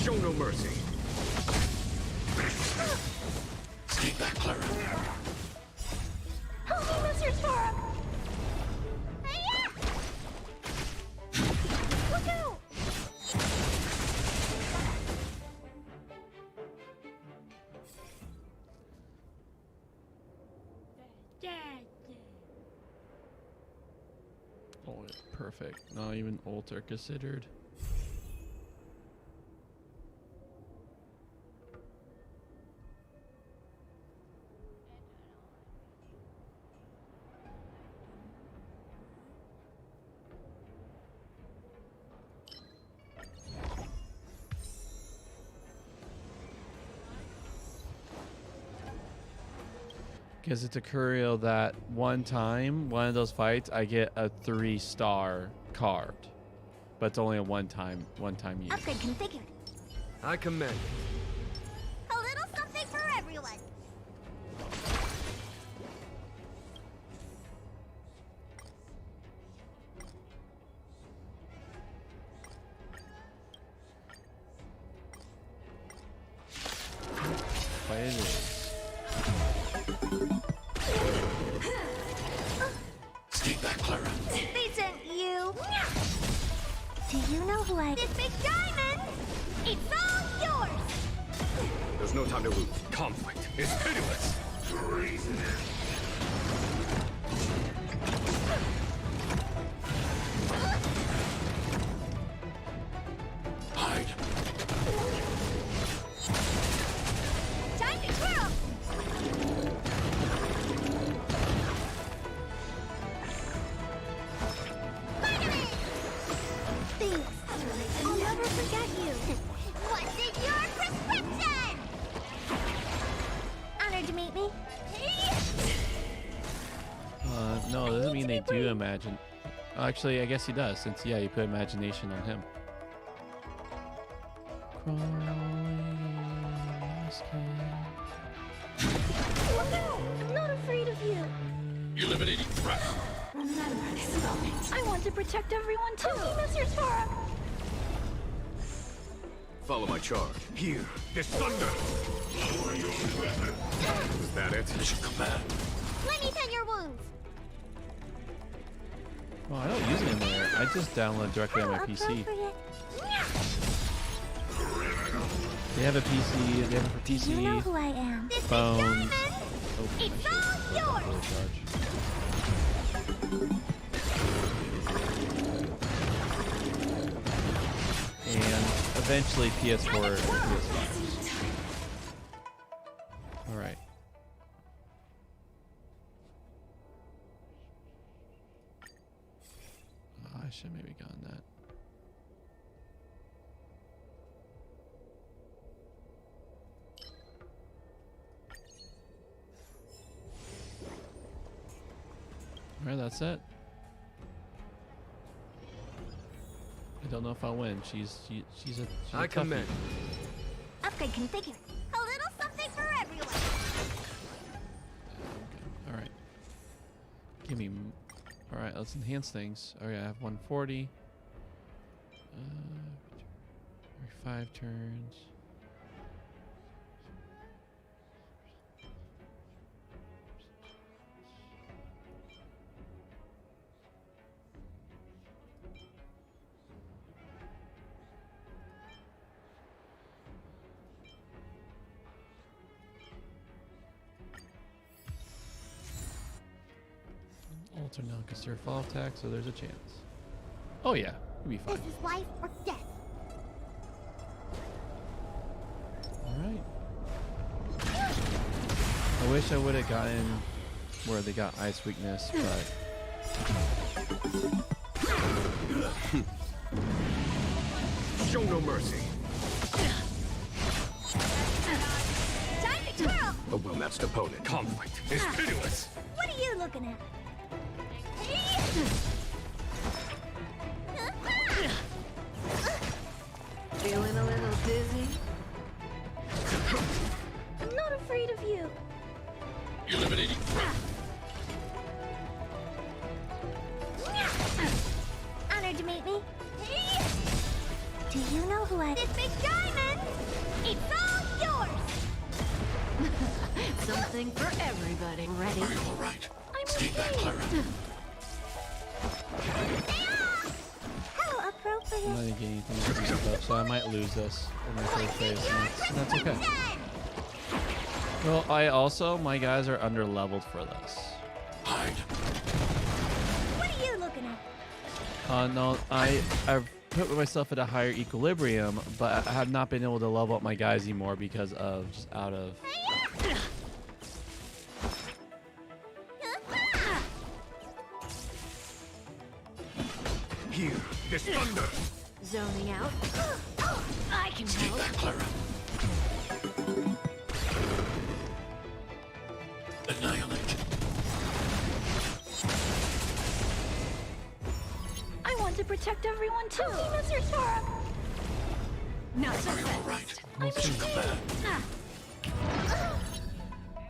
Show no mercy. Stay back, Clara. Help me, Mr. Sora! Look out! Oh, it's perfect. Not even ult are considered. Because it's a Curio that one of those fights, I get a 3-star card. But it's only a one-time use. Upgrade configured. I commend. A little something for everyone. Fight it is. Stay back, Clara. They sent you. Do you know who I... This big diamond! It's all yours! There's no time to lose. Conflict is pitiless. Hide. Time to twirl! Finally! Thanks. I'll never forget you. What's in your prescription? Honored to meet me. No, it doesn't mean they do imagine. Actually, I guess he does, since, yeah, you put imagination on him. Look out! I'm not afraid of you. Eliminating threat. Remember this moment. I want to protect everyone too. Mr. Sora! Follow my charge. Here, this thunder. Is that it? Mission command. Let me tend your wounds. Well, I don't use it anywhere. I just download directly on my PC. They have a PC. They have it for PC. You know who I am. This Phones. big diamond! Oh, It's shit. all yours! Full charge. And eventually PS4 and PS5. All right. Oh, I should have maybe gotten that. All right, that's it. I don't know if I'll win. She's a I toughie. commend. Upgrade configured. A little something for everyone. Okay. All right. Give me. All right. Let's enhance things. Oh yeah, I have 140. Every 5 turns. Shelter now because they're fall attack, so there's a chance. Oh yeah, we'll be fine. This is life or death. Alright. I wish I would have gotten where they got ice weakness, but Show no mercy. Time to twirl! A well-matched opponent. Conflict is pitiless. What are you looking at? Feeling a little dizzy? I'm not afraid of you. Eliminating threat. Honored to meet me. Do you know who I... This big diamond! It's all yours! Something for everybody. Ready? Are you all right? I'm Skate back, okay. Clara. How I'm appropriate. not gonna get anything with these stuff, so I might lose this in my first phase, and that's okay. Well, my guys are under leveled for this. Hide. What are you looking at? No, I've put myself at a higher equilibrium, but I have not been able to level up my guys anymore because of just out of. Here, this thunder. Zoning out. I can Skate help. back, Clara. Annihilate. I want to protect everyone too. Mr. Sora. Not so Are you all fast. right? We'll see. Come back.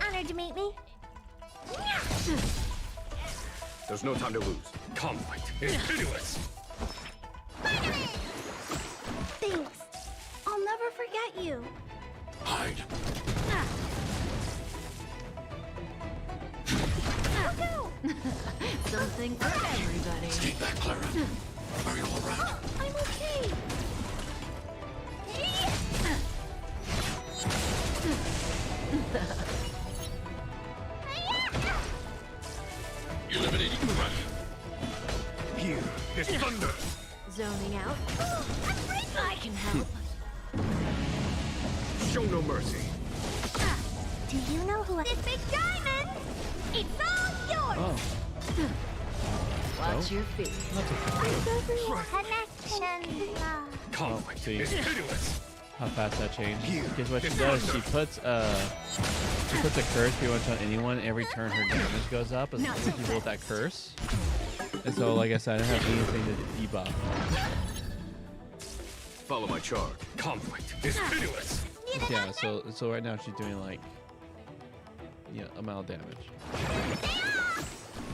Honored to meet me. There's no time to lose. Conflict is pitiless. Thanks. I'll never forget you. Hide. Look out! Something for everybody. Skate back, Clara. Are you all right? I'm okay. Eliminating threat. Here, this thunder. Zoning out. I can help. Show no mercy. Do you know who I... This big diamond! It's all yours! Oh, Watch your feet. that's okay. Connection. Conflict see. is pitiless. How fast that changed. Here, Guess what she this does? thunder. She puts a curse pretty much on anyone. Every turn her damage goes up as long as you roll that curse. And so, like I said, I don't have anything to debuff. Follow my charge. Conflict is pitiless. Yeah, so right now she's doing like amount of damage.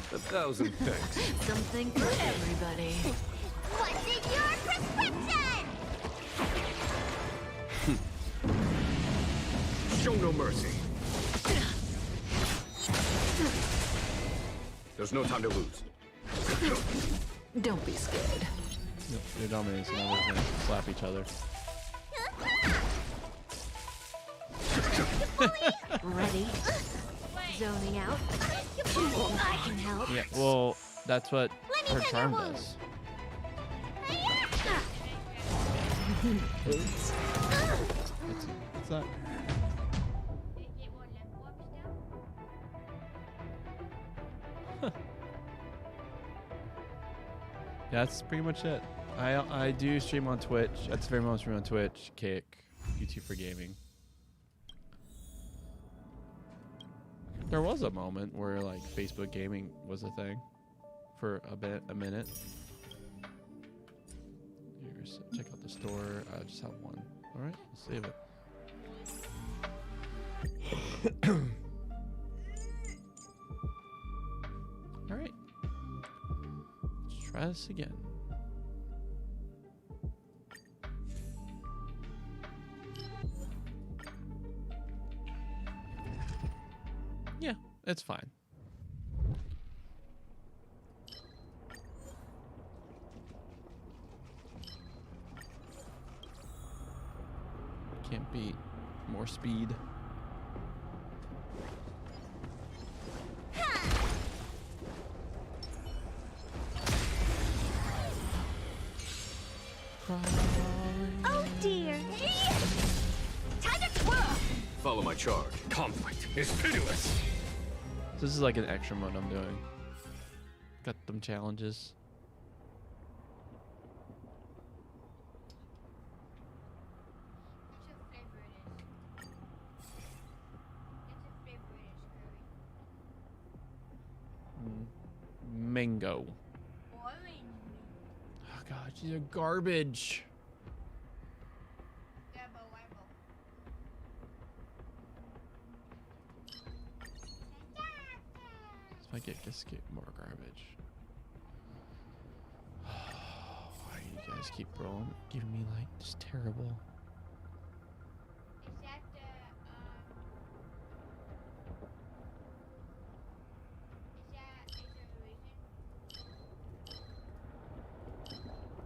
1,000 thanks. Something for everybody. What's in your prescription? Show no mercy. There's no time to lose. Don't be scared. You're dominating, so now we're gonna slap each other. Ready? Zoning out. I can help. Yeah, well, that's what her charm wound. does. Oops. What's that? Yeah, that's pretty much it. I do stream on Twitch. That's very much stream on Twitch, Kick, YouTube for gaming. There was a moment where like Facebook gaming was a thing for a minute. Here's, check out the store. I just have one. All right, let's save it. All right, let's try this again. Yeah, it's fine. Can't beat more speed. cry. Oh dear. Time to twirl. Follow my charge. Conflict is pitiless. This is like an extra mode I'm doing. Got them challenges. Mango. Oh god, these are garbage. If I get more garbage. Why do you guys keep rolling? Giving me like just terrible.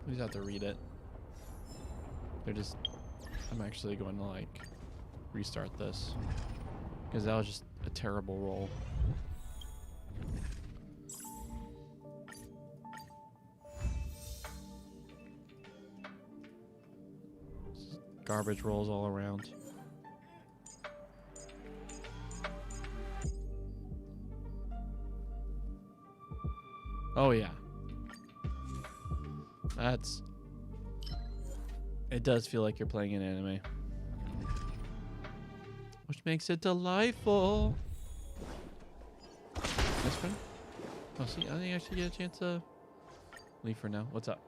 We just have to read it. They're just. I'm actually going to like restart this because that was just a terrible roll. Garbage rolls all around. Oh yeah. That's... It does feel like you're playing an anime. Which makes it delightful. This friend? Oh, see, I think I should get a chance to leave for now. What's up?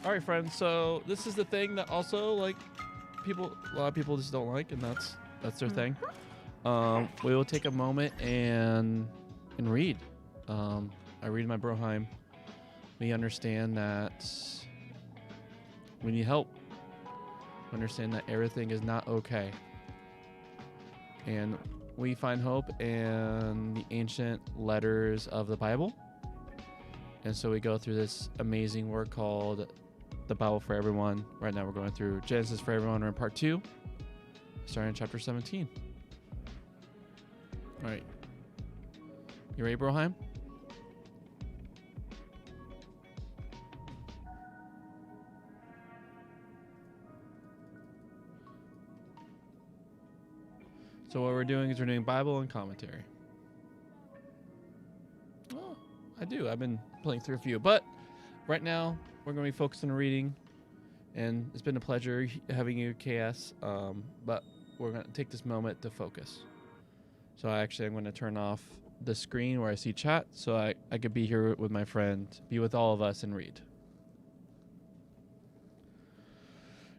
All right, friends. So this is the thing that also like a lot of people just don't like, and that's their thing. We will take a moment and read. I read my Broheim. We understand that we need help. We understand that everything is not okay, and we find hope in the ancient letters of the Bible. And so we go through this amazing work called The Bible for Everyone. Right now we're going through Genesis for Everyone. We're in part 2, starting in chapter 17. All right. You ready, Broheim? So what we're doing is we're doing Bible and commentary. Oh, I do. I've been playing through a few. But right now, we're going to be focused on reading. And it's been a pleasure having you, KS. But we're going to take this moment to focus. So I'm going to turn off the screen where I see chat so I could be here with my friend, be with all of us, and read.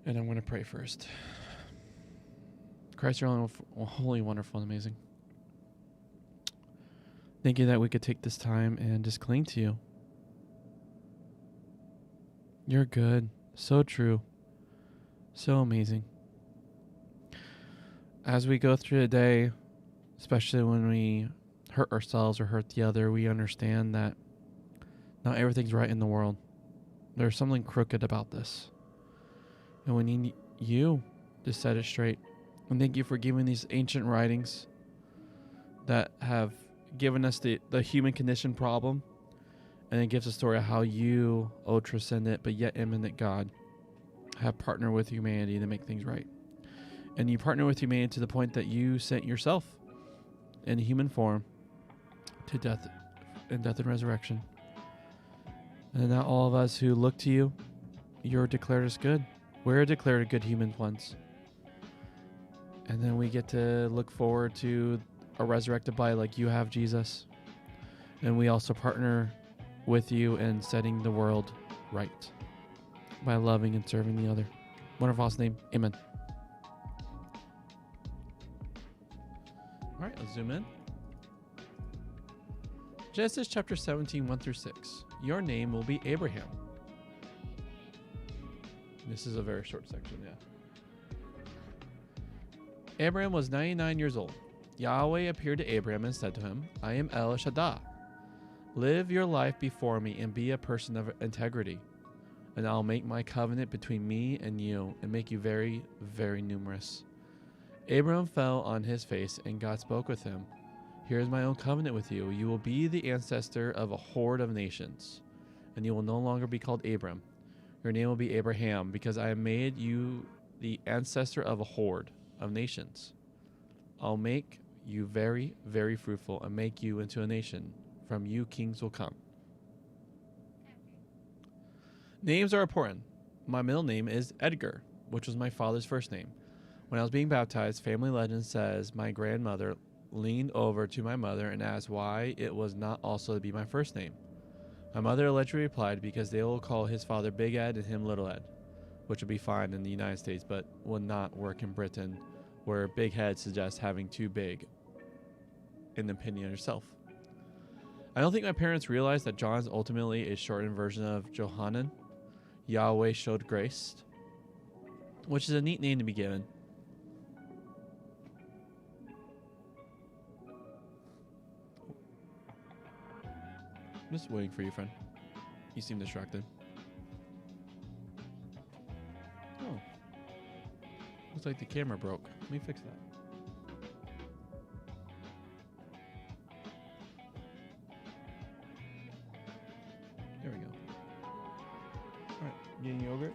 And I'm going to pray first. Christ, you're holy, wonderful, and amazing. Thank you that we could take this time and just cling to you. You're good, so true, so amazing. As we go through the day, especially when we hurt ourselves or hurt the other, we understand that not everything's right in the world. There's something crooked about this. And we need you to set it straight. And thank you for giving these ancient writings that have given us the human condition problem. And it gives a story of how you, O transcendent but yet immanent God, have partnered with humanity to make things right. And you partner with humanity to the point that you sent yourself in human form to death and resurrection. And now all of us who look to you, you're declared as good. We're declared good human ones. And then we get to look forward to a resurrected body like you have, Jesus. And we also partner with you in setting the world right by loving and serving the other. Wonderful name. Amen. All right, let's zoom in. Genesis chapter 17, 1 through 6. Your name will be Abraham. This is a very short section, yeah. Abraham was 99 years old. Yahweh appeared to Abraham and said to him, I am El Shaddai. Live your life before me and be a person of integrity, and I'll make my covenant between me and you and make you very, very numerous. Abraham fell on his face, and God spoke with him. Here is my own covenant with you. You will be the ancestor of a horde of nations, and you will no longer be called Abram. Your name will be Abraham, because I have made you the ancestor of a horde of nations. I'll make you very, very fruitful and make you into a nation. From you kings will come. Names are important. My middle name is Edgar, which was my father's first name. When I was being baptized, family legend says my grandmother leaned over to my mother and asked why it was not also to be my first name. My mother allegedly replied because they will call his father Big Ed and him Little Ed, which would be fine in the United States but would not work in Britain, where big head suggests having too big, in the opinion of yourself. I don't think my parents realized that John is ultimately a shortened version of Johanan. Yahweh showed grace, which is a neat name to be given. I'm just waiting for you, friend. You seem distracted. Oh. Looks like the camera broke. Let me fix that. There we go. Alright, getting yogurt?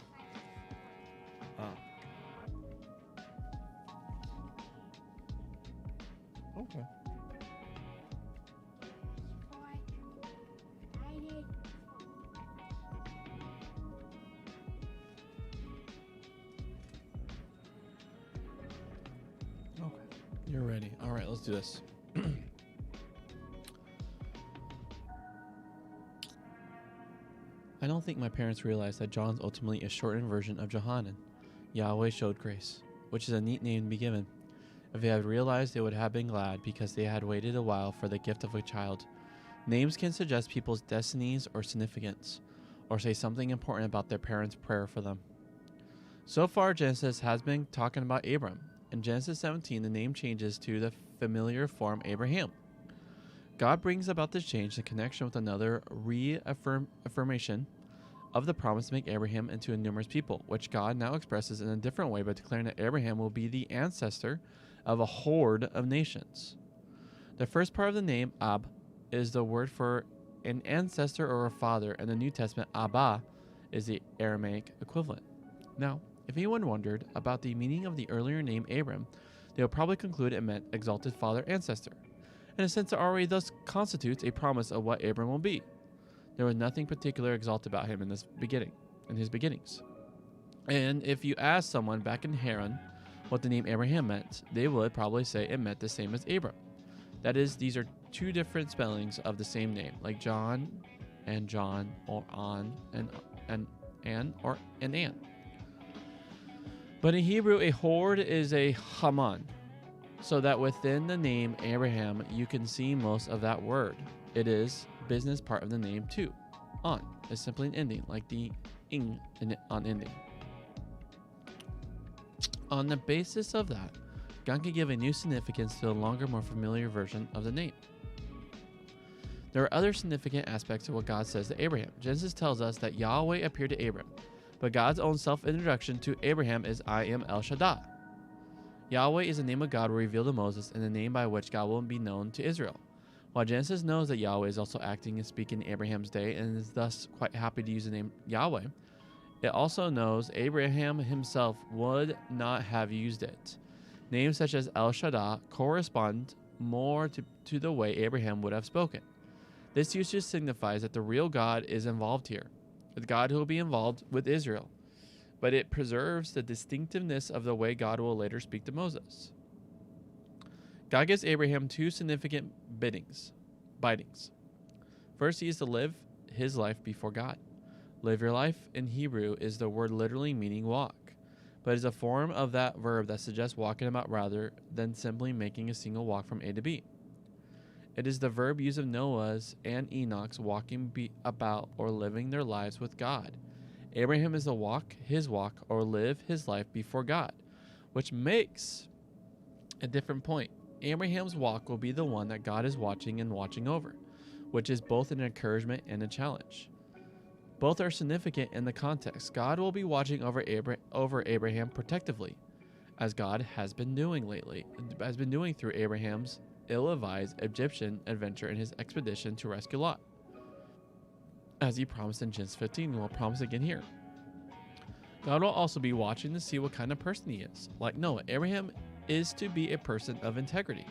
Okay. You're ready. All right, let's do this. I don't think my parents realized that John's ultimately a shortened version of Johanan. Yahweh showed grace, which is a neat name to be given. If they had realized, they would have been glad because they had waited a while for the gift of a child. Names can suggest people's destinies or significance, or say something important about their parents' prayer for them. So far, Genesis has been talking about Abram. In Genesis 17, the name changes to the familiar form Abraham. God brings about this change in connection with another reaffirmation of the promise to make Abraham into a numerous people, which God now expresses in a different way by declaring that Abraham will be the ancestor of a horde of nations. The first part of the name, Ab, is the word for an ancestor or a father, and the New Testament, Abba, is the Aramaic equivalent. Now, if anyone wondered about the meaning of the earlier name Abram, they will probably conclude it meant exalted father ancestor. In a sense, it already thus constitutes a promise of what Abram will be. There was nothing particular exalted about him in his beginnings. And if you ask someone back in Haran what the name Abraham meant, they would probably say it meant the same as Abram. That is, these are two different spellings of the same name, like John, or on, and an, or an an. But in Hebrew, a horde is a Haman, so that within the name Abraham, you can see most of that word. It is business part of the name too. On is simply an ending, like the ing on ending. On the basis of that, God can give a new significance to the longer, more familiar version of the name. There are other significant aspects of what God says to Abraham. Genesis tells us that Yahweh appeared to Abram, but God's own self-introduction to Abraham is I am El Shaddai. Yahweh is the name of God revealed to Moses and the name by which God will be known to Israel. While Genesis knows that Yahweh is also acting and speaking in Abraham's day and is thus quite happy to use the name Yahweh, it also knows Abraham himself would not have used it. Names such as El Shaddai correspond more to the way Abraham would have spoken. This usage signifies that the real God is involved here, the God who will be involved with Israel, but it preserves the distinctiveness of the way God will later speak to Moses. God gives Abraham two significant bitings. First, he is to live his life before God. Live your life in Hebrew is the word literally meaning walk, but is a form of that verb that suggests walking about rather than simply making a single walk from A to B. It is the verb used of Noah's and Enoch's walking about or living their lives with God. Abraham is to walk his walk or live his life before God, which makes a different point. Abraham's walk will be the one that God is watching and watching over, which is both an encouragement and a challenge. Both are significant in the context. God will be watching over Abraham protectively, as God has been doing through Abraham's ill-advised Egyptian adventure and his expedition to rescue Lot, as he promised in Genesis 15 and will promise again here. God will also be watching to see what kind of person he is. Like Noah, Abraham is to be a person of integrity.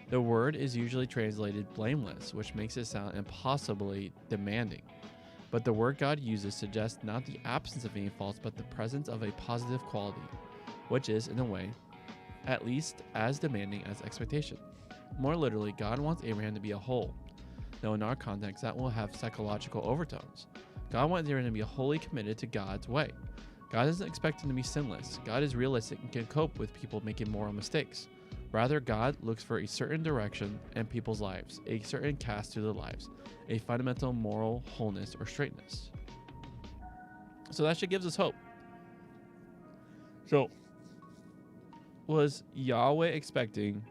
The word is usually translated blameless, which makes it sound impossibly demanding. But the word God uses suggests not the absence of any faults, but the presence of a positive quality, which is, in a way, at least as demanding as expectation. More literally, God wants Abraham to be a whole. Though in our context, that will have psychological overtones. God wants Abraham to be wholly committed to God's way. God doesn't expect him to be sinless. God is realistic and can cope with people making moral mistakes. Rather, God looks for a certain direction in people's lives, a certain cast through their lives, a fundamental moral wholeness or straightness. So that should gives us hope. So, was Yahweh expecting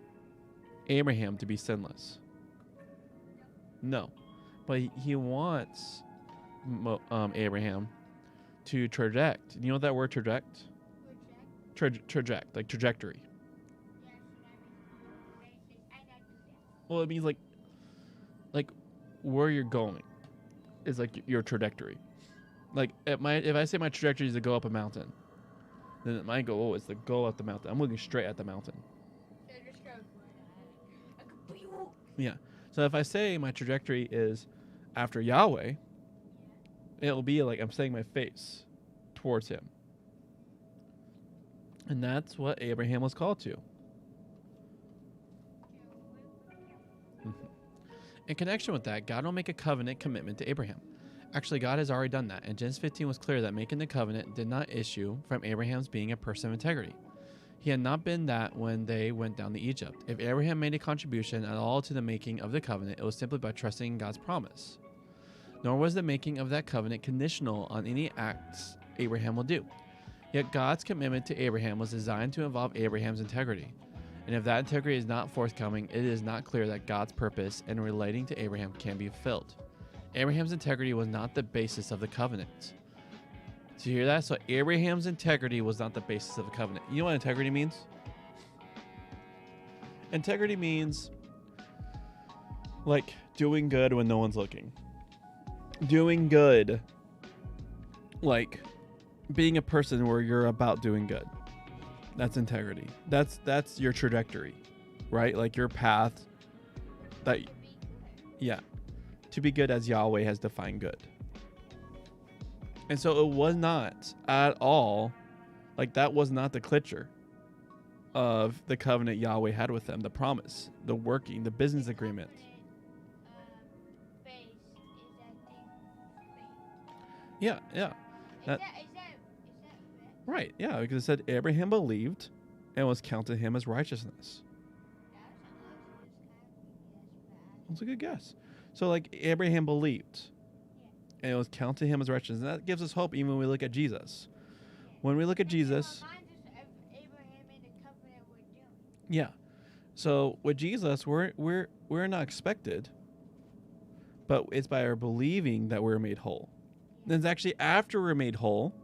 Abraham to be sinless? No. But he wants Abraham to traject. You know what that word traject? Traject, like trajectory. Well, it means like where you're going is like your trajectory. Like if I say my trajectory is to go up a mountain, then my goal is to go up the mountain. I'm looking straight at the mountain. Yeah. So if I say my trajectory is after Yahweh, it'll be like I'm setting my face towards him. And that's what Abraham was called to. In connection with that, God will make a covenant commitment to Abraham. Actually, God has already done that, and Genesis 15 was clear that making the covenant did not issue from Abraham's being a person of integrity. He had not been that when they went down to Egypt. If Abraham made a contribution at all to the making of the covenant, it was simply by trusting in God's promise. Nor was the making of that covenant conditional on any acts Abraham will do. Yet God's commitment to Abraham was designed to involve Abraham's integrity. And if that integrity is not forthcoming, it is not clear that God's purpose in relating to Abraham can be fulfilled. Abraham's integrity was not the basis of the covenant. Do you hear that? So Abraham's integrity was not the basis of the covenant. You know what integrity means? Integrity means like doing good when no one's looking. Doing good, like being a person where you're about doing good. That's integrity. That's your trajectory, right? Like your path that, yeah, to be good as Yahweh has defined good. And so it was not at all, like that was not the clicher of the covenant Yahweh had with them, the promise, the working, the business agreement. Yeah. Right, yeah, because it said Abraham believed and was counted to him as righteousness. That's a good guess. So, like, Abraham believed and it was counted to him as righteousness. And that gives us hope even when we look at Jesus. When we look at Jesus, yeah. So, with Jesus, we're not expected, but it's by our believing that we're made whole. And it's actually after we're made whole,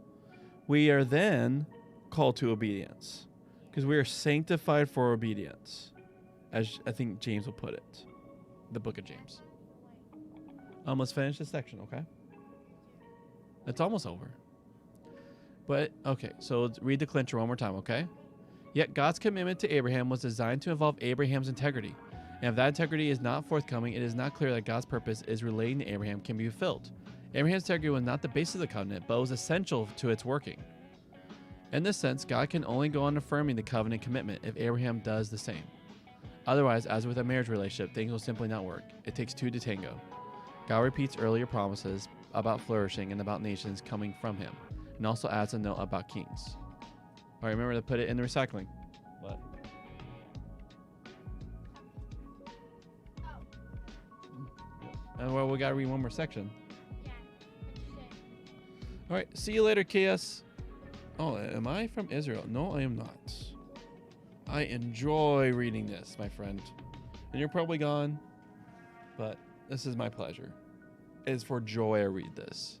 we are then called to obedience, because we are sanctified for obedience, as I think James will put it, the book of James. Let's finish this section, okay? It's almost over. But, okay, so let's read the clincher one more time, okay? Yet God's commitment to Abraham was designed to involve Abraham's integrity. And if that integrity is not forthcoming, it is not clear that God's purpose is relating to Abraham can be fulfilled. Abraham's integrity was not the basis of the covenant, but was essential to its working. In this sense, God can only go on affirming the covenant commitment if Abraham does the same. Otherwise, as with a marriage relationship, things will simply not work. It takes two to tango. God repeats earlier promises about flourishing and about nations coming from him, and also adds a note about kings. All right, remember to put it in the recycling. What? And well, we gotta read one more section. All right, see you later, KS. Oh, am I from Israel? No, I am not. I enjoy reading this, my friend. And you're probably gone, but this is my pleasure. It is for joy I read this.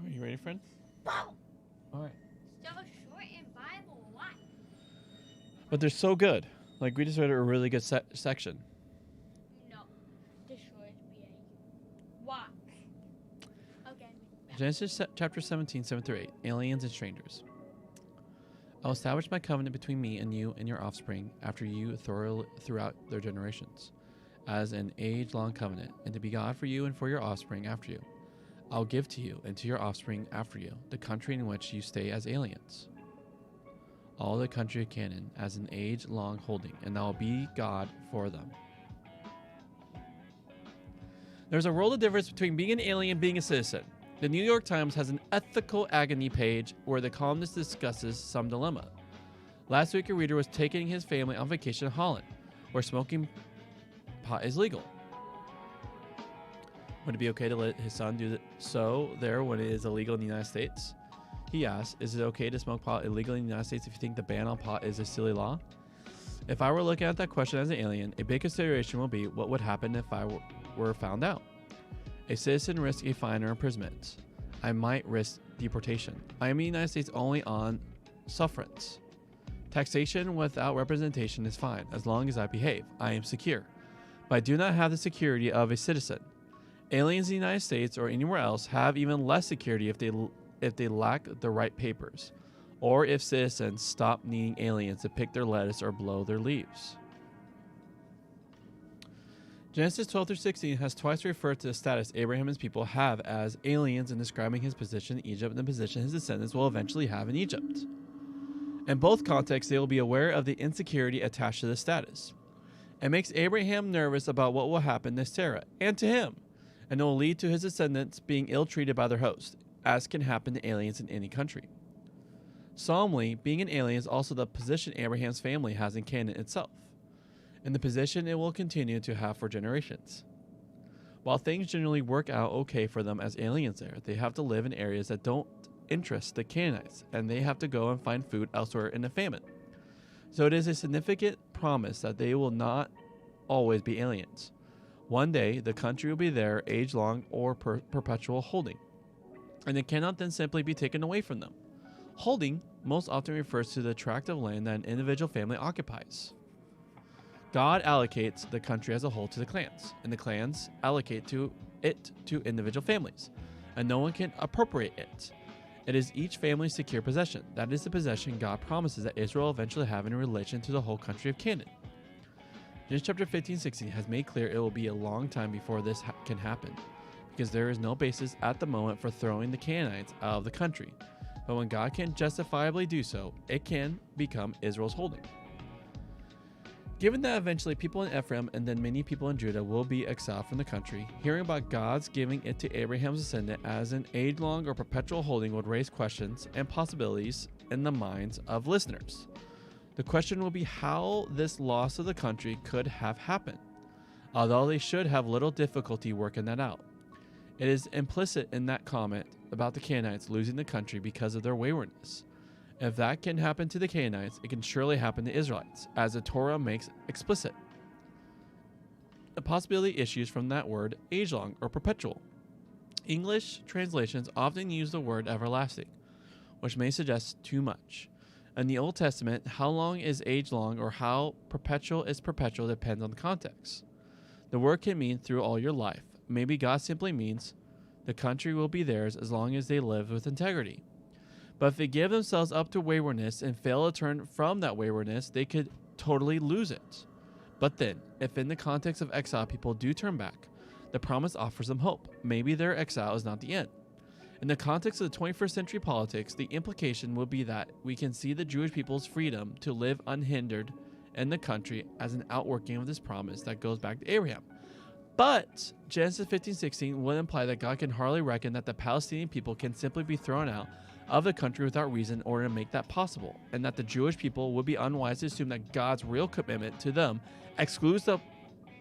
Are you ready, friend? Wow. All right. So short in Bible. What? But they're so good. Like, we just read a really good section. No. The short BA. What? Okay. Genesis chapter 17, 7 through 8. Aliens and strangers. I'll establish my covenant between me and you and your offspring after you throughout their generations, as an age-long covenant, and to be God for you and for your offspring after you. I'll give to you and to your offspring after you the country in which you stay as aliens, all the country of Canaan, as an age-long holding, and I'll be God for them. There's a world of difference between being an alien and being a citizen. The New York Times has an ethical agony page where the columnist discusses some dilemma. Last week, a reader was taking his family on vacation in Holland, where smoking pot is legal. Would it be okay to let his son do so there when it is illegal in the United States? He asked, is it okay to smoke pot illegally in the United States if you think the ban on pot is a silly law? If I were looking at that question as an alien, a big consideration will be what would happen if I were found out. A citizen risks a fine or imprisonment. I might risk deportation. I am in the United States only on sufferance. Taxation without representation is fine, as long as I behave. I am secure. But I do not have the security of a citizen. Aliens in the United States or anywhere else have even less security if they lack the right papers, or if citizens stop needing aliens to pick their lettuce or blow their leaves. Genesis 12 through 16 has twice referred to the status Abraham and his people have as aliens in describing his position in Egypt and the position his descendants will eventually have in Egypt. In both contexts, they will be aware of the insecurity attached to this status. It makes Abraham nervous about what will happen to Sarah and to him, and it will lead to his descendants being ill-treated by their host, as can happen to aliens in any country. Solemnly, being an alien is also the position Abraham's family has in Canaan itself, and the position it will continue to have for generations. While things generally work out okay for them as aliens there, they have to live in areas that don't interest the Canaanites, and they have to go and find food elsewhere in a famine. So it is a significant promise that they will not always be aliens. One day, the country will be their age-long or perpetual holding, and it cannot then simply be taken away from them. Holding most often refers to the tract of land that an individual family occupies. God allocates the country as a whole to the clans, and the clans allocate it to individual families, and no one can appropriate it. It is each family's secure possession. That is the possession God promises that Israel will eventually have in relation to the whole country of Canaan. Genesis chapter 15-16 has made clear it will be a long time before this can happen, because there is no basis at the moment for throwing the Canaanites out of the country. But when God can justifiably do so, it can become Israel's holding. Given that eventually people in Ephraim and then many people in Judah will be exiled from the country, hearing about God's giving it to Abraham's descendant as an age-long or perpetual holding would raise questions and possibilities in the minds of listeners. The question will be how this loss of the country could have happened, although they should have little difficulty working that out. It is implicit in that comment about the Canaanites losing the country because of their waywardness. If that can happen to the Canaanites, it can surely happen to Israelites, as the Torah makes explicit. The possibility issues from that word age-long or perpetual. English translations often use the word everlasting, which may suggest too much. In the Old Testament, how long is age-long or how perpetual is perpetual depends on the context. The word can mean through all your life. Maybe God simply means the country will be theirs as long as they live with integrity. But if they give themselves up to waywardness and fail to turn from that waywardness, they could totally lose it. But then, if in the context of exile people do turn back, the promise offers them hope. Maybe their exile is not the end. In the context of the 21st century politics, the implication will be that we can see the Jewish people's freedom to live unhindered in the country as an outworking of this promise that goes back to Abraham. But Genesis 15:16 would imply that God can hardly reckon that the Palestinian people can simply be thrown out of the country without reason in order to make that possible, and that the Jewish people would be unwise to assume that God's real commitment to them excludes the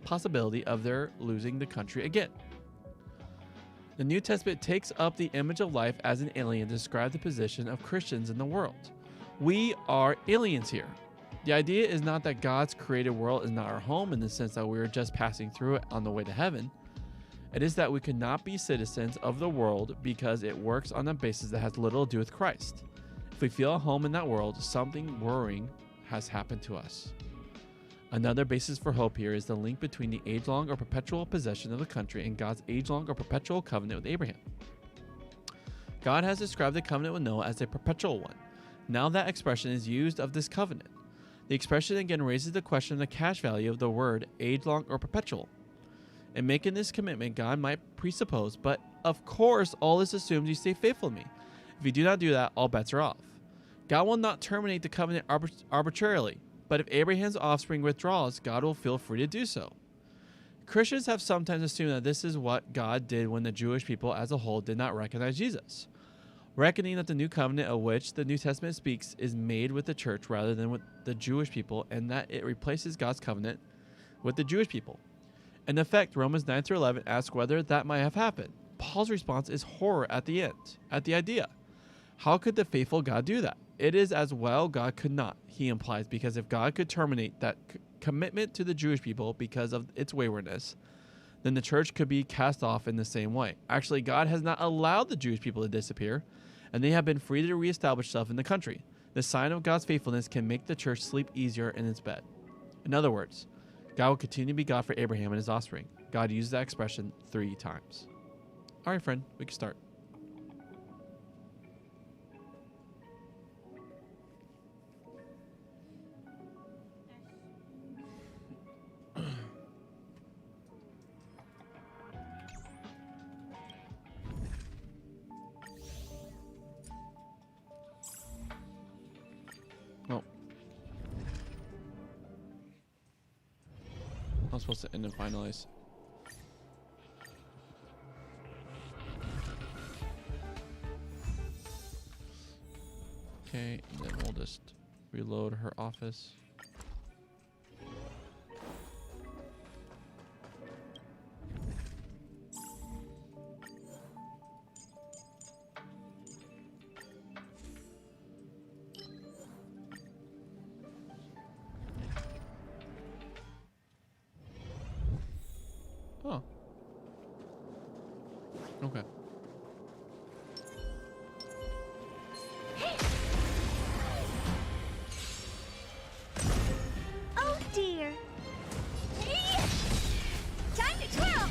possibility of their losing the country again. The New Testament takes up the image of life as an alien to describe the position of Christians in the world. We are aliens here. The idea is not that God's created world is not our home in the sense that we are just passing through it on the way to heaven. It is that we could not be citizens of the world because it works on a basis that has little to do with Christ. If we feel at home in that world, something worrying has happened to us. Another basis for hope here is the link between the age-long or perpetual possession of the country and God's age-long or perpetual covenant with Abraham. God has described the covenant with Noah as a perpetual one. Now that expression is used of this covenant. The expression again raises the question of the cash value of the word age-long or perpetual. In making this commitment, God might presuppose, but of course all this assumes you stay faithful to me. If you do not do that, all bets are off. God will not terminate the covenant arbitrarily. But if Abraham's offspring withdraws, God will feel free to do so. Christians have sometimes assumed that this is what God did when the Jewish people as a whole did not recognize Jesus. Reckoning that the new covenant of which the New Testament speaks is made with the church rather than with the Jewish people, and that it replaces God's covenant with the Jewish people. In effect, Romans 9-11 asks whether that might have happened. Paul's response is horror at the end, at the idea. How could the faithful God do that? It is as well God could not, he implies, because if God could terminate that commitment to the Jewish people because of its waywardness, then the church could be cast off in the same way. Actually, God has not allowed the Jewish people to disappear, and they have been free to reestablish themselves in the country. The sign of God's faithfulness can make the church sleep easier in its bed. In other words, God will continue to be God for Abraham and his offspring. God used that expression 3 times. All right, friend, we can start. I'm supposed to end and finalize. Okay, and then we'll just reload her office. Oh. Okay. Oh dear. Time to twirl.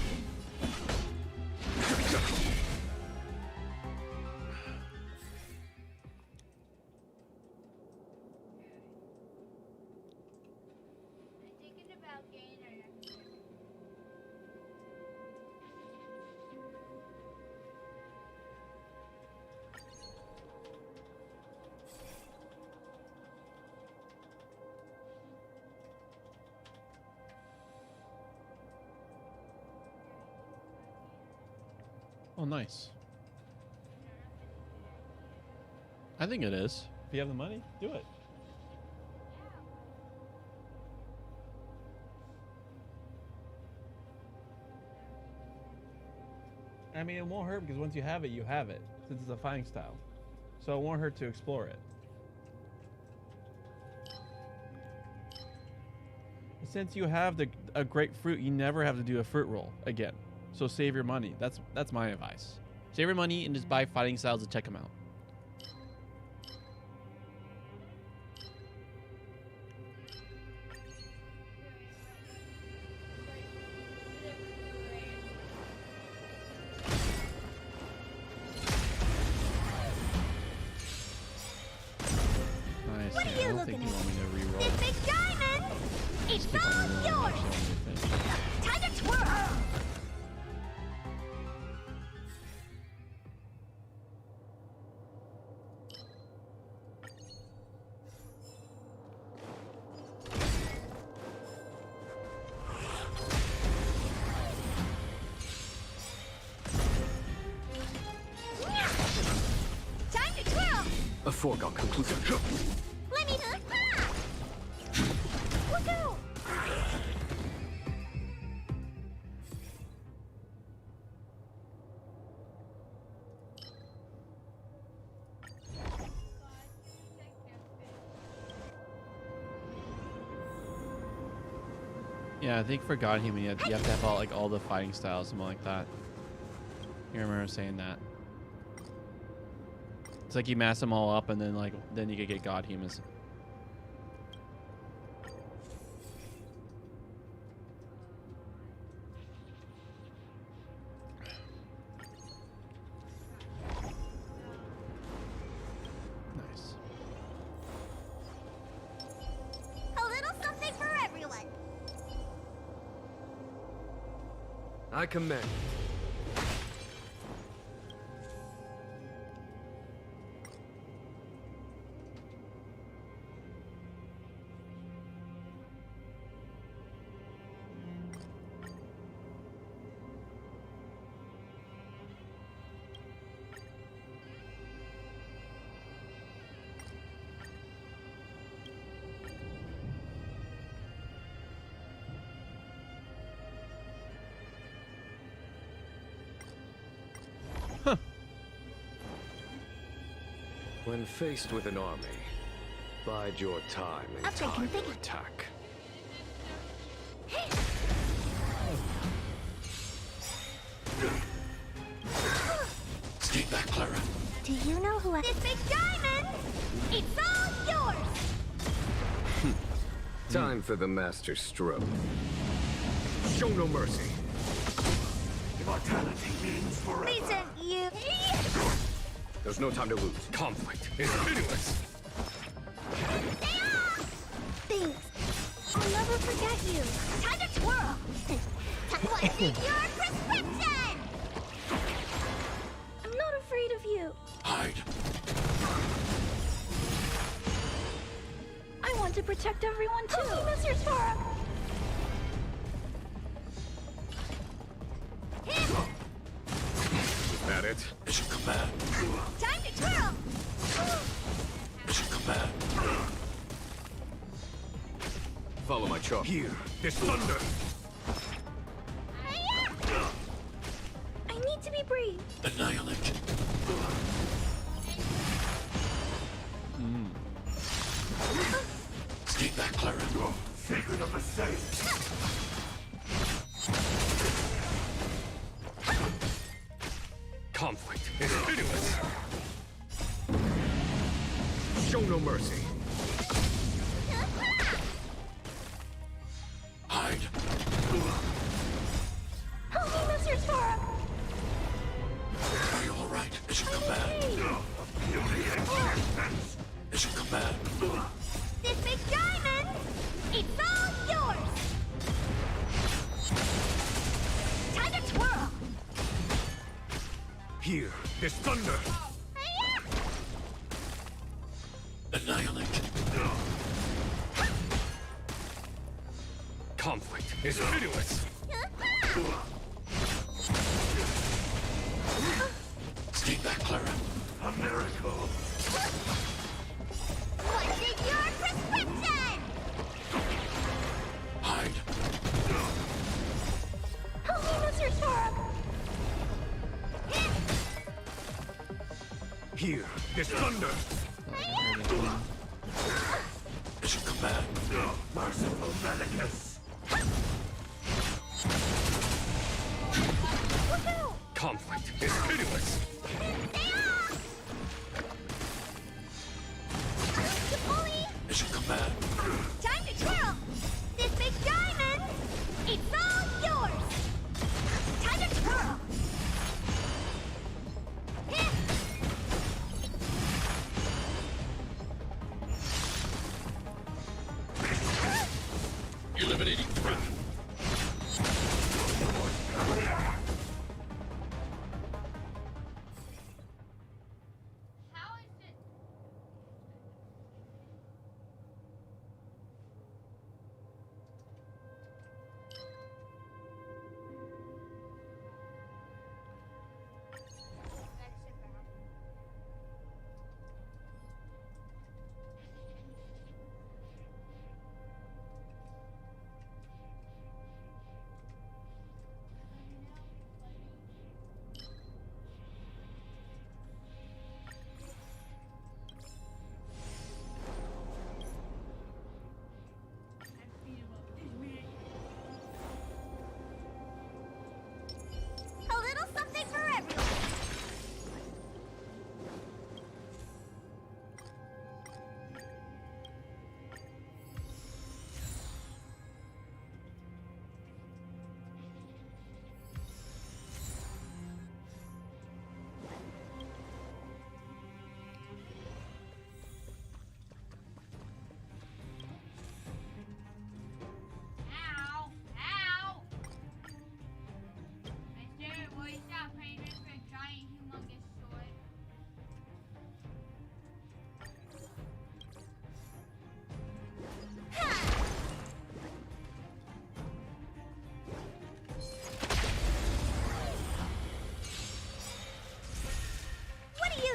Oh, nice. I think it is. If you have the money, do it. I mean, it won't hurt because once you have it, you have it, since it's a fighting style. So it won't hurt to explore it. Since you have a grapefruit, you never have to do a fruit roll again. So save your money. That's my advice. Save your money and just buy fighting styles to check them out. think gonna... you want me to re-roll. This big diamond! It's Keep on all rolling, yours! actually, let me finish. Time to twirl! Time to twirl! A foregone conclusion. Let me do... Ha! Look out! Yeah, I think for God Human, you have to have like all the fighting styles, something like that. You remember saying that? It's like you mass them all up, and then you could get God Humans. Nice. A little something for everyone. I commend. When faced with an army, bide your time and Upgrade time configured. your attack. Stay back, Clara. Do you know who I... This big diamond! It's all yours! Time for the master stroke. Show no mercy. Immortality means forever. Listen, you... There's no time to lose. Conflict is hideous. Thanks. I'll never forget you. Time to twirl! What's in your prescription? I'm not afraid of you. Hide. I want to protect everyone too. Help me, Mr. Sora. Is that it? Mission command. Time to twirl! Mission command. Follow my charge. Here, this thunder. I need to be brave. Annihilate. Stay back, Clara. Sacred of the saints. Conflict is hideous. Show no mercy. Hide. Help me, Mr. Sora. Are you all right? Mission command. Mission command. This big diamond, it's all yours. Time to twirl. Here, this thunder. Annihilate. Conflict is hideous. Stay back, Clara. A miracle. What's in your prescription? Hide. Help me, Mr. Sora. Here, this thunder. Mission command. Merciful Medicus. Look out! Conflict is hideous. The bully! Mission command. Time to twirl! This big diamond, it's all yours! Time to twirl!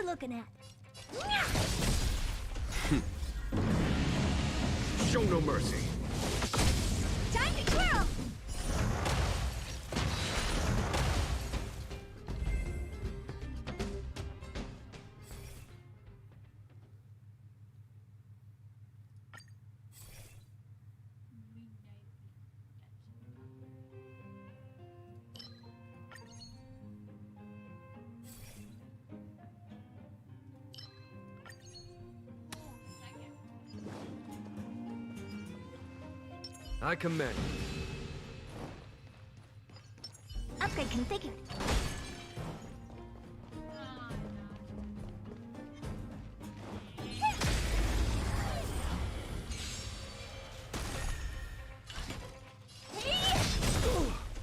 looking at? Show no mercy. Time to twirl! I commend you. Upgrade configured.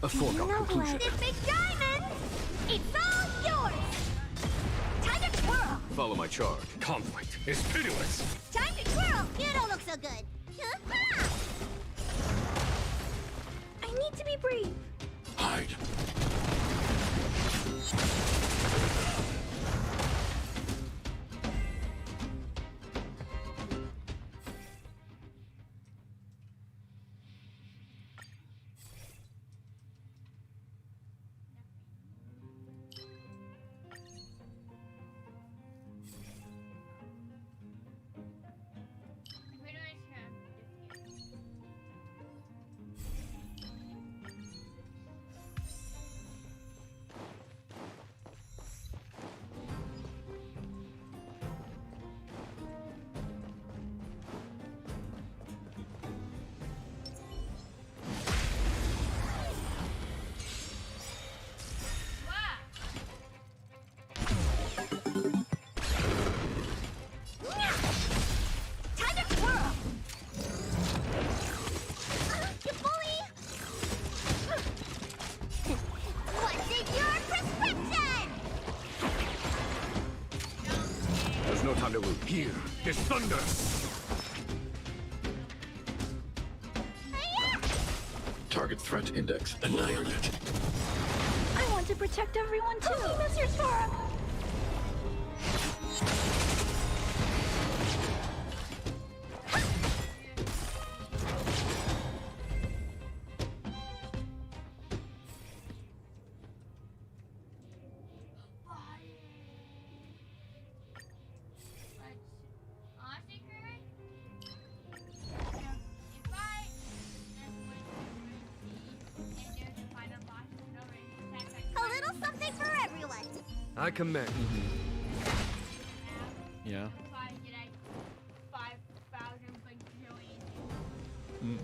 A foregone conclusion. This big diamond! It's all yours! Time to twirl! Follow my charge. Conflict is pitiless. Time to twirl! You don't look so good. I need to be brave. Hide. Time to twirl! You bully! What's in your prescription? There's no time to lose. Here is thunder. Target threat index annihilated. I want to protect everyone too. Mr. Sora! A little something for everyone. I commend you. Yeah. Mm.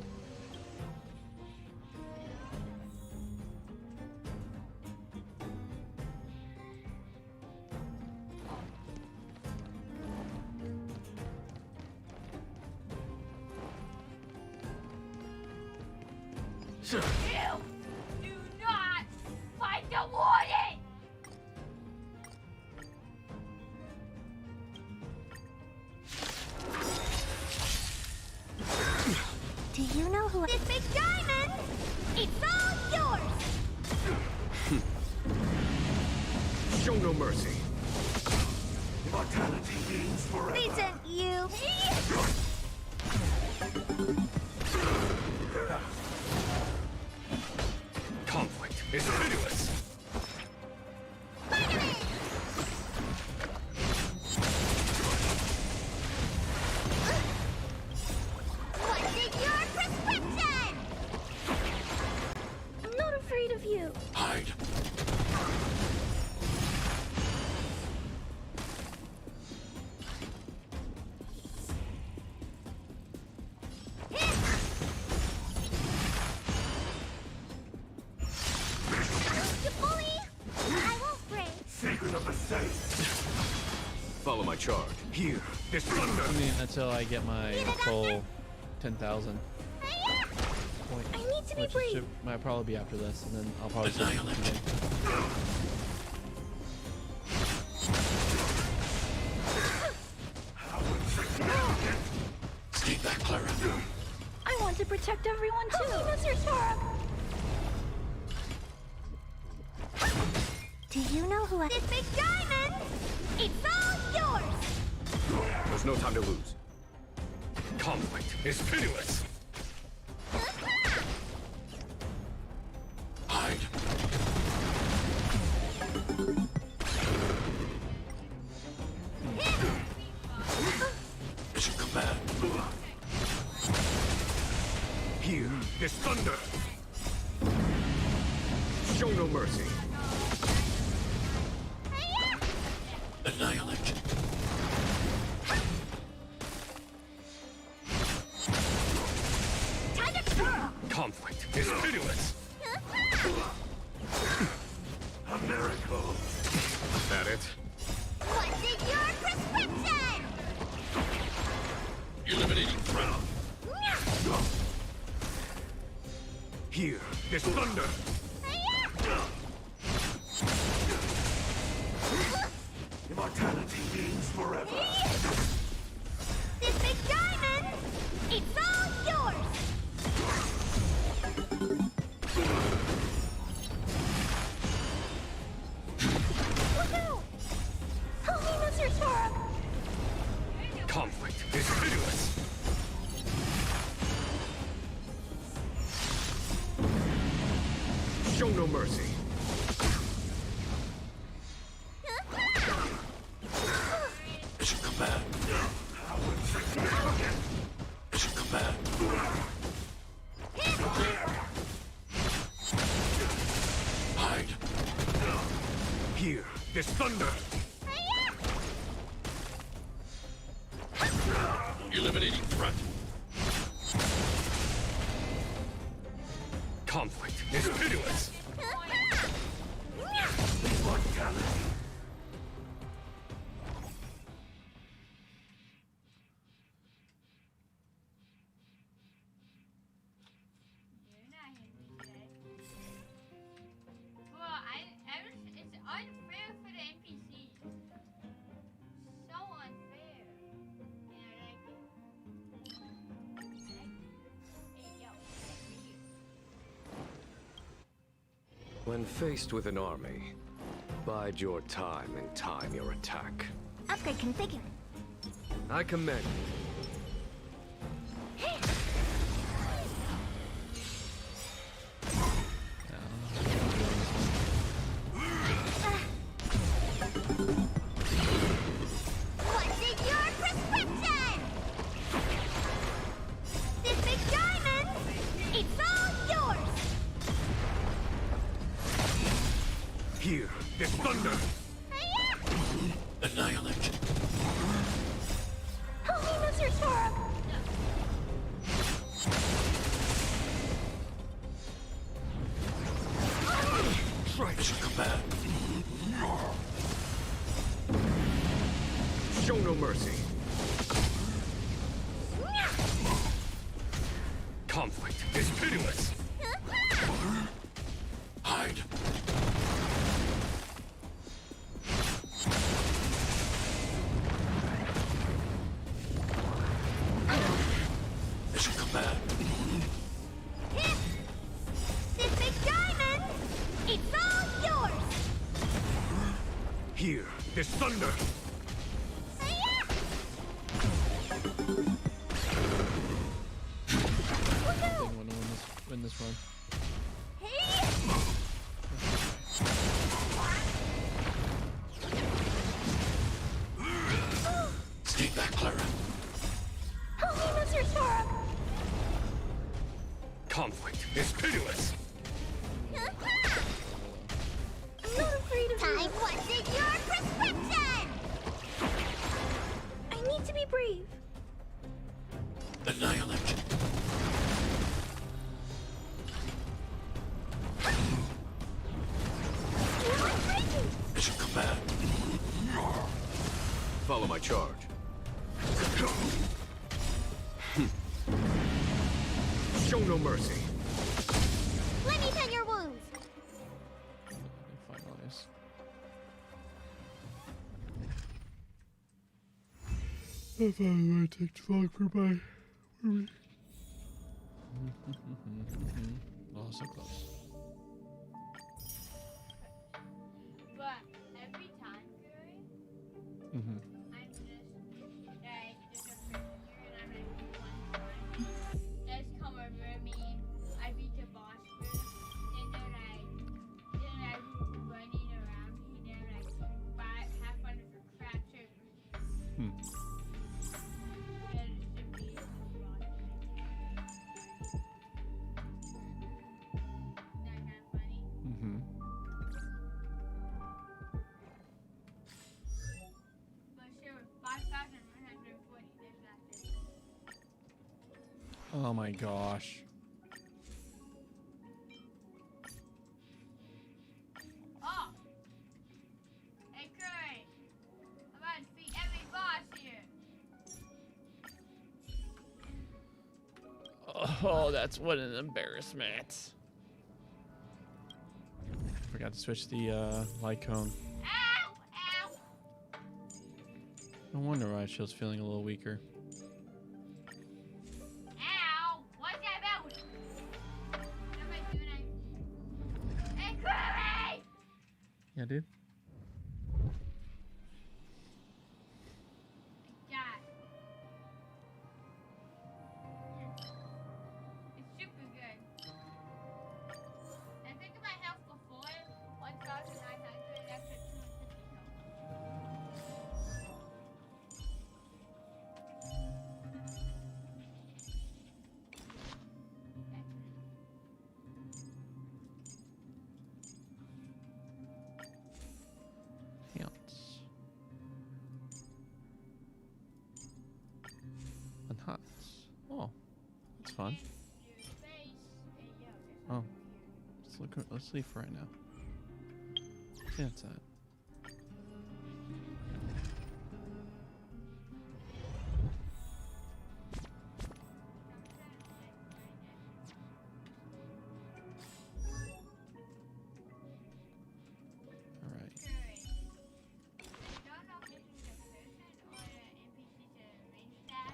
Sir. Do not fight the warden! Do you know who? This big diamond! It's all yours! Show no mercy. Immortality means forever. They sent you. Conflict is pitiless. Spider-Man! What's in your prescription? I'm not afraid of you. Hide. You bully! I won't break. Secret of the safe. Follow my charge. Here is thunder. I mean, until I get my full 10,000 point, I need to be which brave. might probably be after this, and then I'll probably start Annihilate. again. Stay back, Clara. I want to protect everyone too. Mr. Sora! Do you know who I... This big diamond! It's all yours! There's no time to lose. Conflict is pitiless. Hide. Mission command. Here, this thunder. Show no mercy. Annihilate. Time to twirl! Conflict is pitiless. A miracle. That it? What's in your prescription? Eliminating threat. Here, this thunder. Immortality means forever. This big diamond, it's all yours! Woohoo! Help me, Mr. Sora! Conflict is pitiless. Show no mercy. Mission command. Mission command. Hide. Here, this thunder. Eliminating threat. Conflict is pitiless. Immortality. It's unfair for the NPCs. So unfair. And I like it. Hey, yo, over here. When faced with an army, bide your time and time your attack. Upgrade configured. I commend you. What's in your prescription? This big diamond, it's all yours! Here, this thunder. Annihilate. Help me, Mr. Sora! Try to command. Show no mercy. Conflict is pitiless. Hide. Mission command. This big diamond, it's all yours! Here, this thunder. I want to win this run. Stay back, Clara. Help me, Mr. Sora! Conflict is pitiless. I'm not afraid of you. What's in your prescription? I need to be brave. Annihilate. Mission command. Follow my charge. Show no mercy. Let me tend your wounds. Finalize. I thought it would take too long for my. Oh, so close. But every time period, Mm-hmm. Hmm. Yeah, it should be. That kind of funny. Mm-hmm. But share with 5,140. There's that thing. Oh my gosh. Oh! Hey, Curry! I'm about to defeat every boss here. Oh, that's what an embarrassment. Forgot to switch the light cone. Ow! Ow! No wonder why Shield's feeling a little weaker. Ow! What's that about? Somebody doing it. Hey, Curry! Yeah, dude. God. It's super good. I think of my health before 1,900 after 250 health. Counts. And huts. Oh, that's fun. Your face. Hey, yo, there's Oh. something weird. Let's leave for right now. Yeah, that's that. All right. Curry. I don't know if this is a person or an NPC to range that,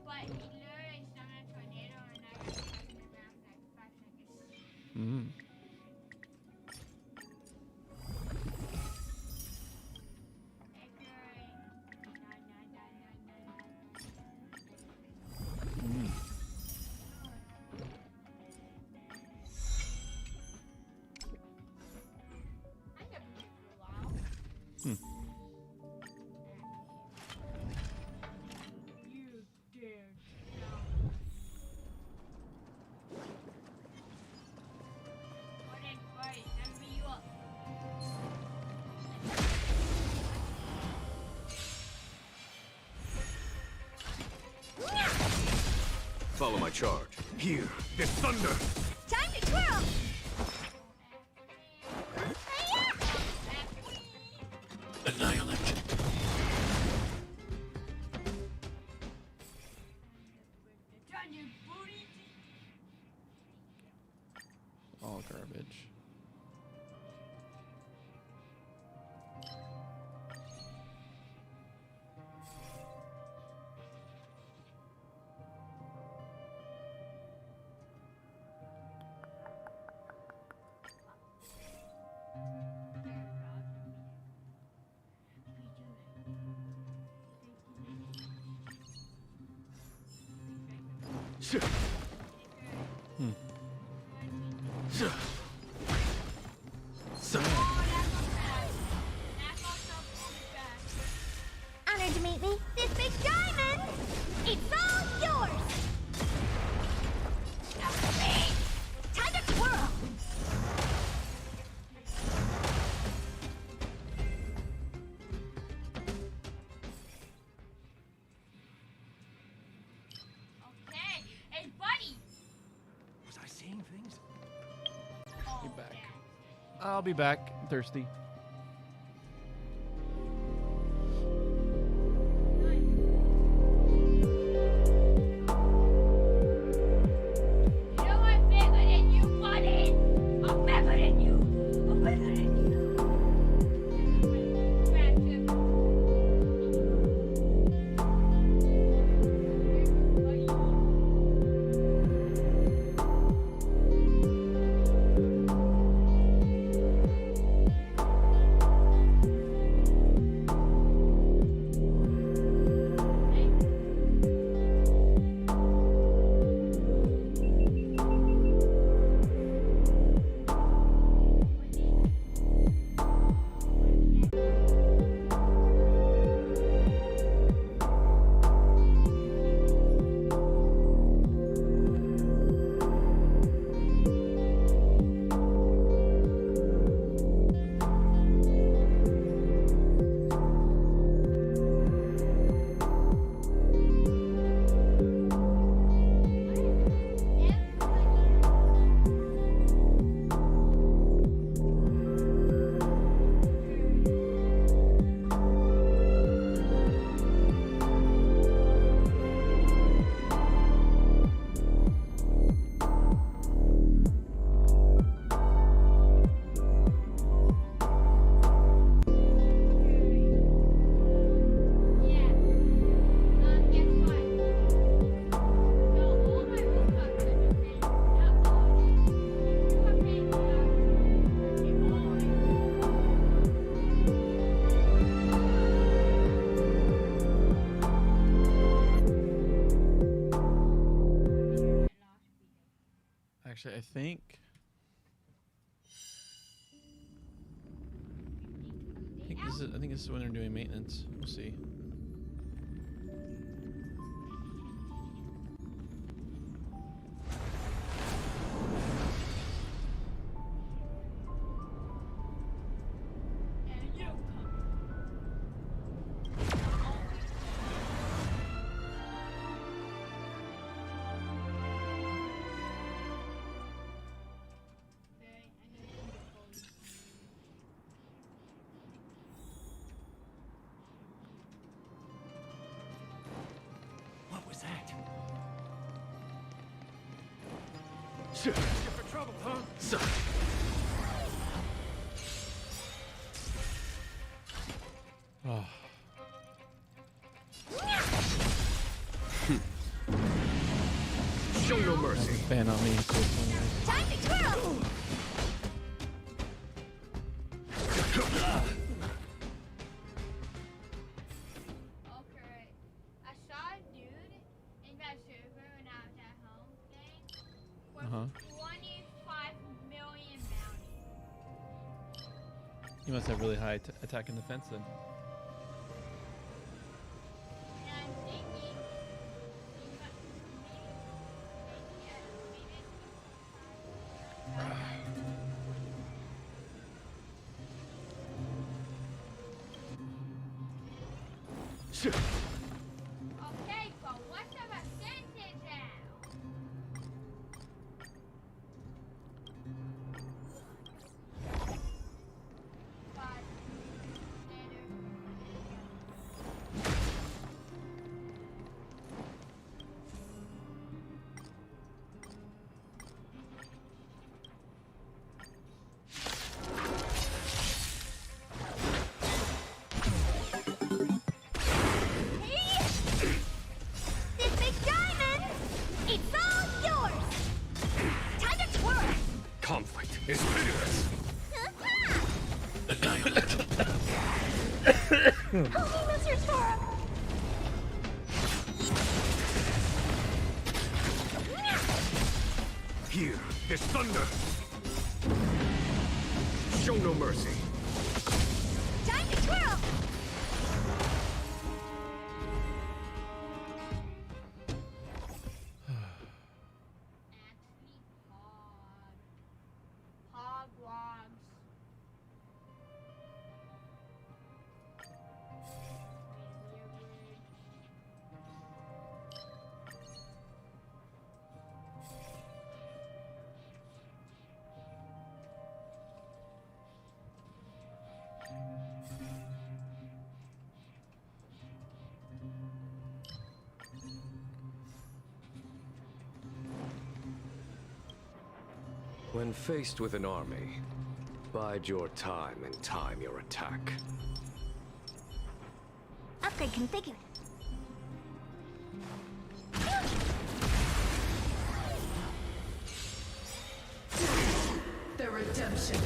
but he literally summoned a tornado and I got stuck in my mouth in like 5 seconds. Mm. Hey, Curry. Nah, nah, nah, nah, nah, Mm. I never been for a while. Hmm. You dare What is fight? Let me you up. Follow my charge. Here, the thunder! Time to twirl! Annihilate. Turn your booty. All garbage. Hmm. Honored to meet me. This big diamond! It's all yours! Time to twirl! Okay. Hey, buddy. Was I seeing things? Oh, Be back. yeah. I'll be back. Thirsty. You know I'm bigger than you, buddy. I'm bigger than you. I'm bigger than you. Smash him. Actually, I think this is when they're doing maintenance. We'll see. What was that? Shit! You're for trouble, huh? Son. Oh. Show no mercy. Ban on me. So it's anyways. Time to twirl! Okay. I saw a dude in that server when I was at home thing with 25 million bounty. You must have really high attack and defense then. And I'm thinking, he must Shit! okay, but what's the percentage now? But This big diamond! It's all yours! Time to twirl! Conflict is pitiless. Help me, Mr. Tora! Here, this thunder. Show no mercy. Time to twirl! actually hogwags. When faced with an army, bide your time and time your attack. Upgrade configured. The redemption.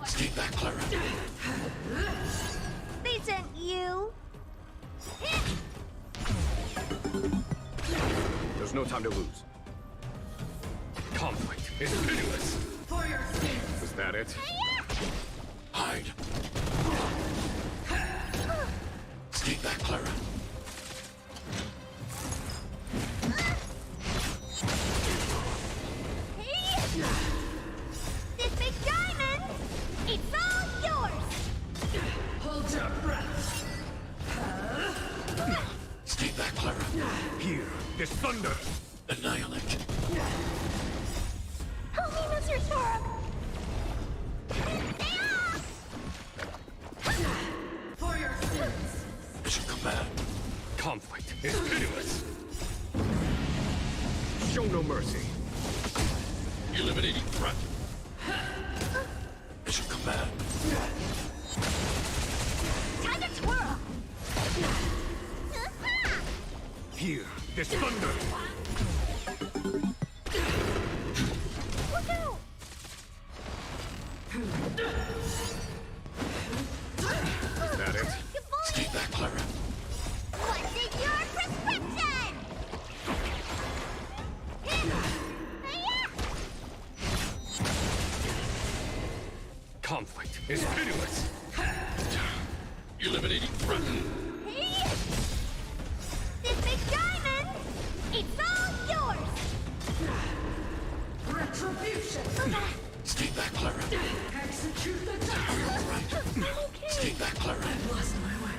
Stay back, Clara. They sent you. There's no time to lose. Conflict is pitiless. For your sins. Is that it? Hide. Stay back, Clara. This big diamond! It's all yours! Hold your breath. Stay back, Clara. Here, this thunder. Annihilate. Help me, Mr. Tora! For your sins. Mission command. Conflict is pitiless. Show no mercy. Eliminating threat. Mission command. Time to twirl! Here, this thunder. Look out! Is that it? You bully! Stay back, Clara. What's in your prescription? Eliminating threat. Hey! This big diamond, it's all yours! Retribution! Stay back, Clara. Execute the Are you alright? I'm okay. Stay back, Clara. lost my way.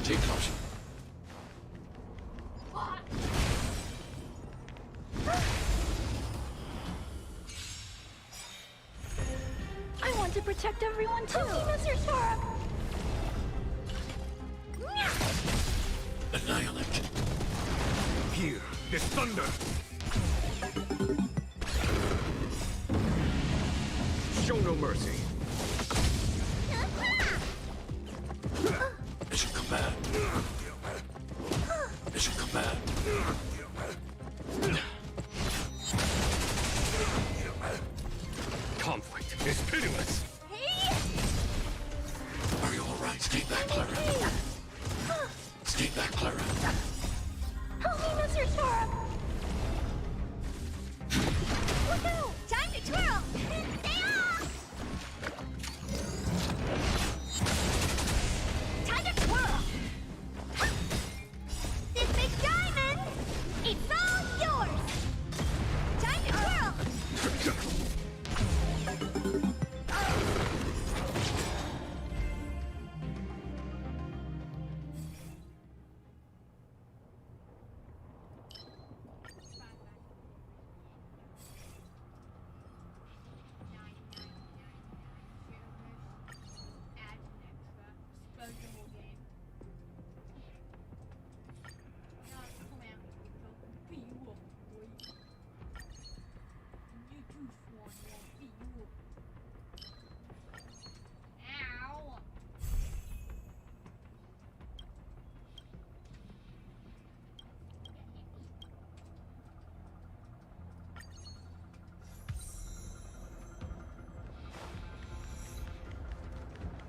Take caution. I want to protect everyone too. Mr. Sora. Annihilate. Here, this thunder! Show no mercy. Mission command. Mission command. Conflict is pitiless! Hey! Are you alright? Stay back, Clara. Stay back, Clara. Help me, Mr. Sora. Look out! Time to twirl! Stay off! Time to twirl! This big diamond, it's all yours! Time to twirl!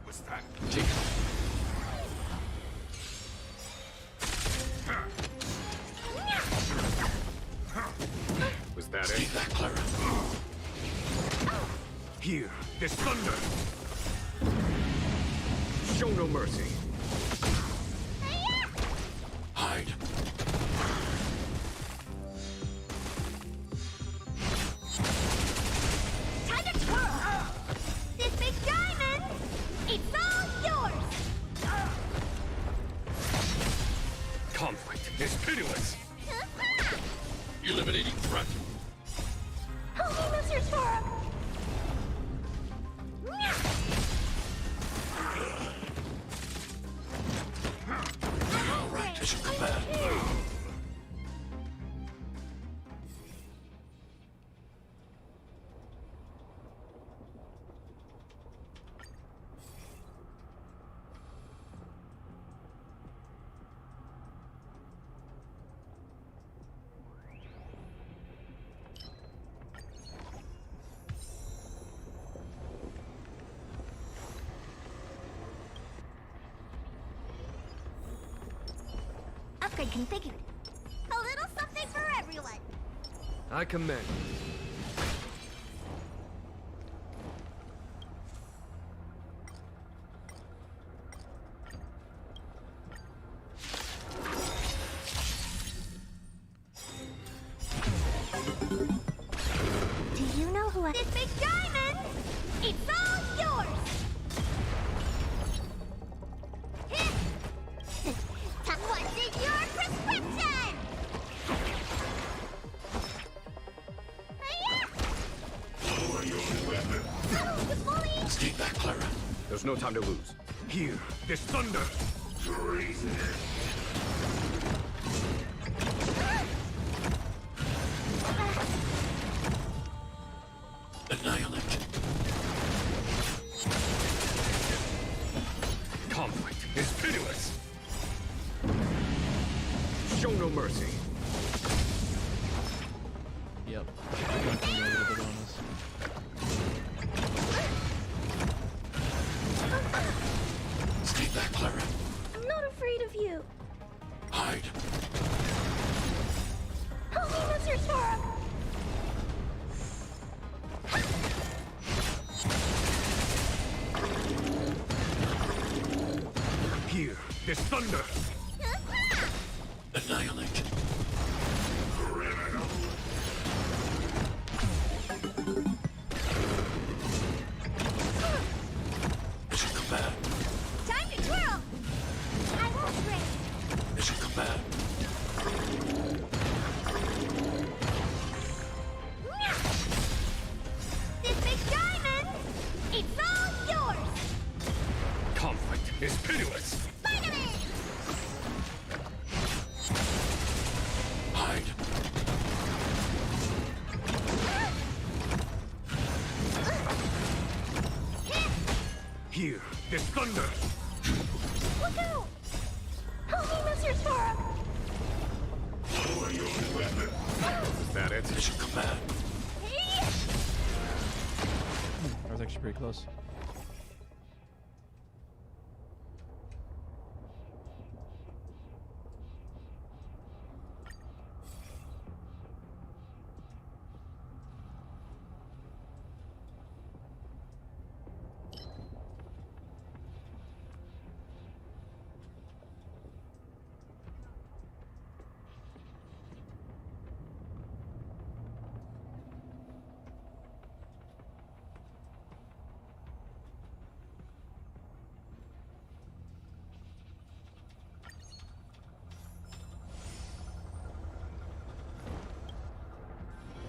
What's that? Take Was that Stay it? back, Clara. Here, this thunder! Show no mercy. Hide. Time to twirl! This big diamond, it's all yours! Conflict is pitiless! Eliminating threat. Help me, Mr. Sora. Alright, mission command. Upgrade configured. A little something for everyone. I commend. Do you know who I... This big diamond, it's all yours! What's in your prescription? no time to lose. Here, this thunder! Treason. Annihilate. Conflict is pitiless. Show no mercy. Yep. Definitely a little bit on us. Stay back, Clara. I'm not afraid of you. Hide. Help me, Mr. Sora. Here, this thunder! Annihilate. Criminal. Mission command. Time to twirl. I won't break. Mission command. This big diamond, it's all yours. Conflict is pitiless. Spider-Man. Hide. Here, this thunder! Look out. Help me, Mr. Sora. Lower your weapon. Is that it? Mission command. Hey. That was actually pretty close.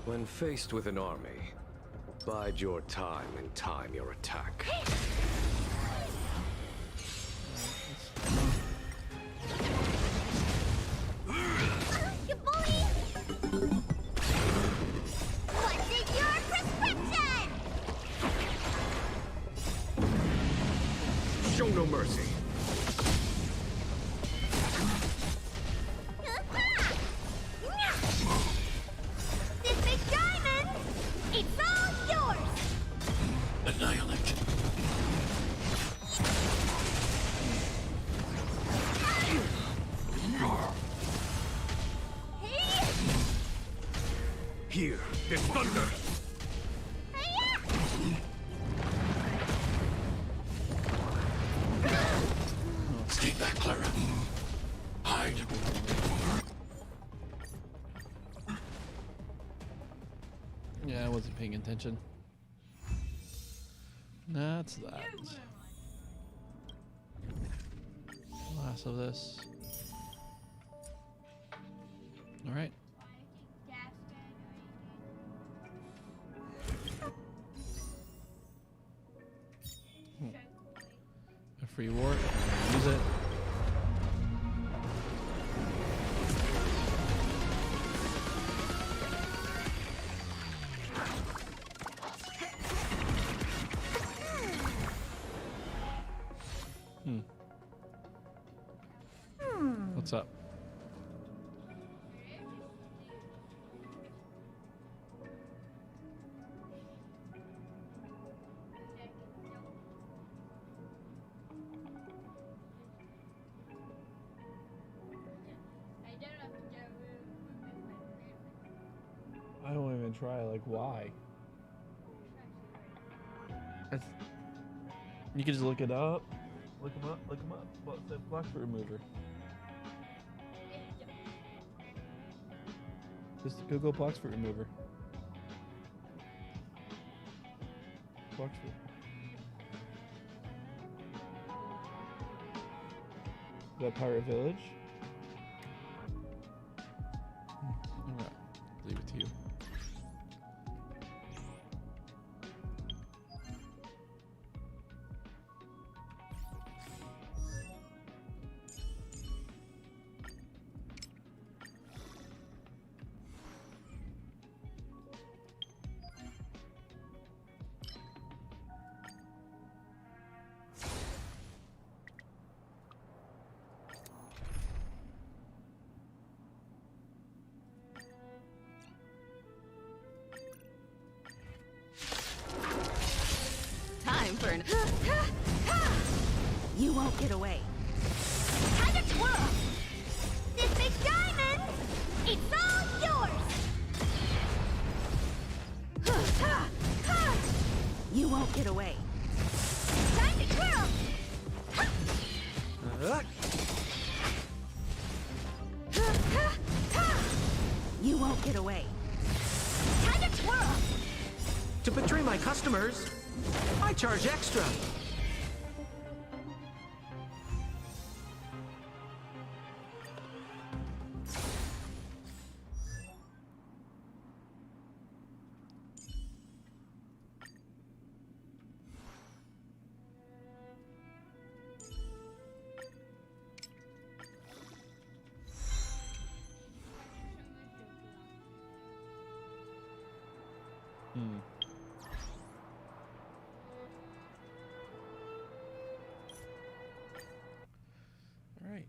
When faced with an army, bide your time and time your attack. You bully. What's in your prescription? Show no mercy. This big diamond, it's all yours. Annihilate. Hey. Here, this thunder! Stay back, Clara. Hide. Yeah, I wasn't paying attention. That's that. Last of this. All right. A free wart. Use it. What's up? I don't even try. Like, why? You can just look it up. Look them up. Look them up. What's the block fruit remover? Just Google box fruit remover. Box fruit. Is that Pirate Village? Alright, leave it to you. won't get away. Time to twirl! This big diamond! It's all yours! You won't get away. Time to twirl! You won't get away. Time to twirl! To betray my customers, I charge extra. Hmm. All right.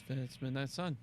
It's Midnight Sun.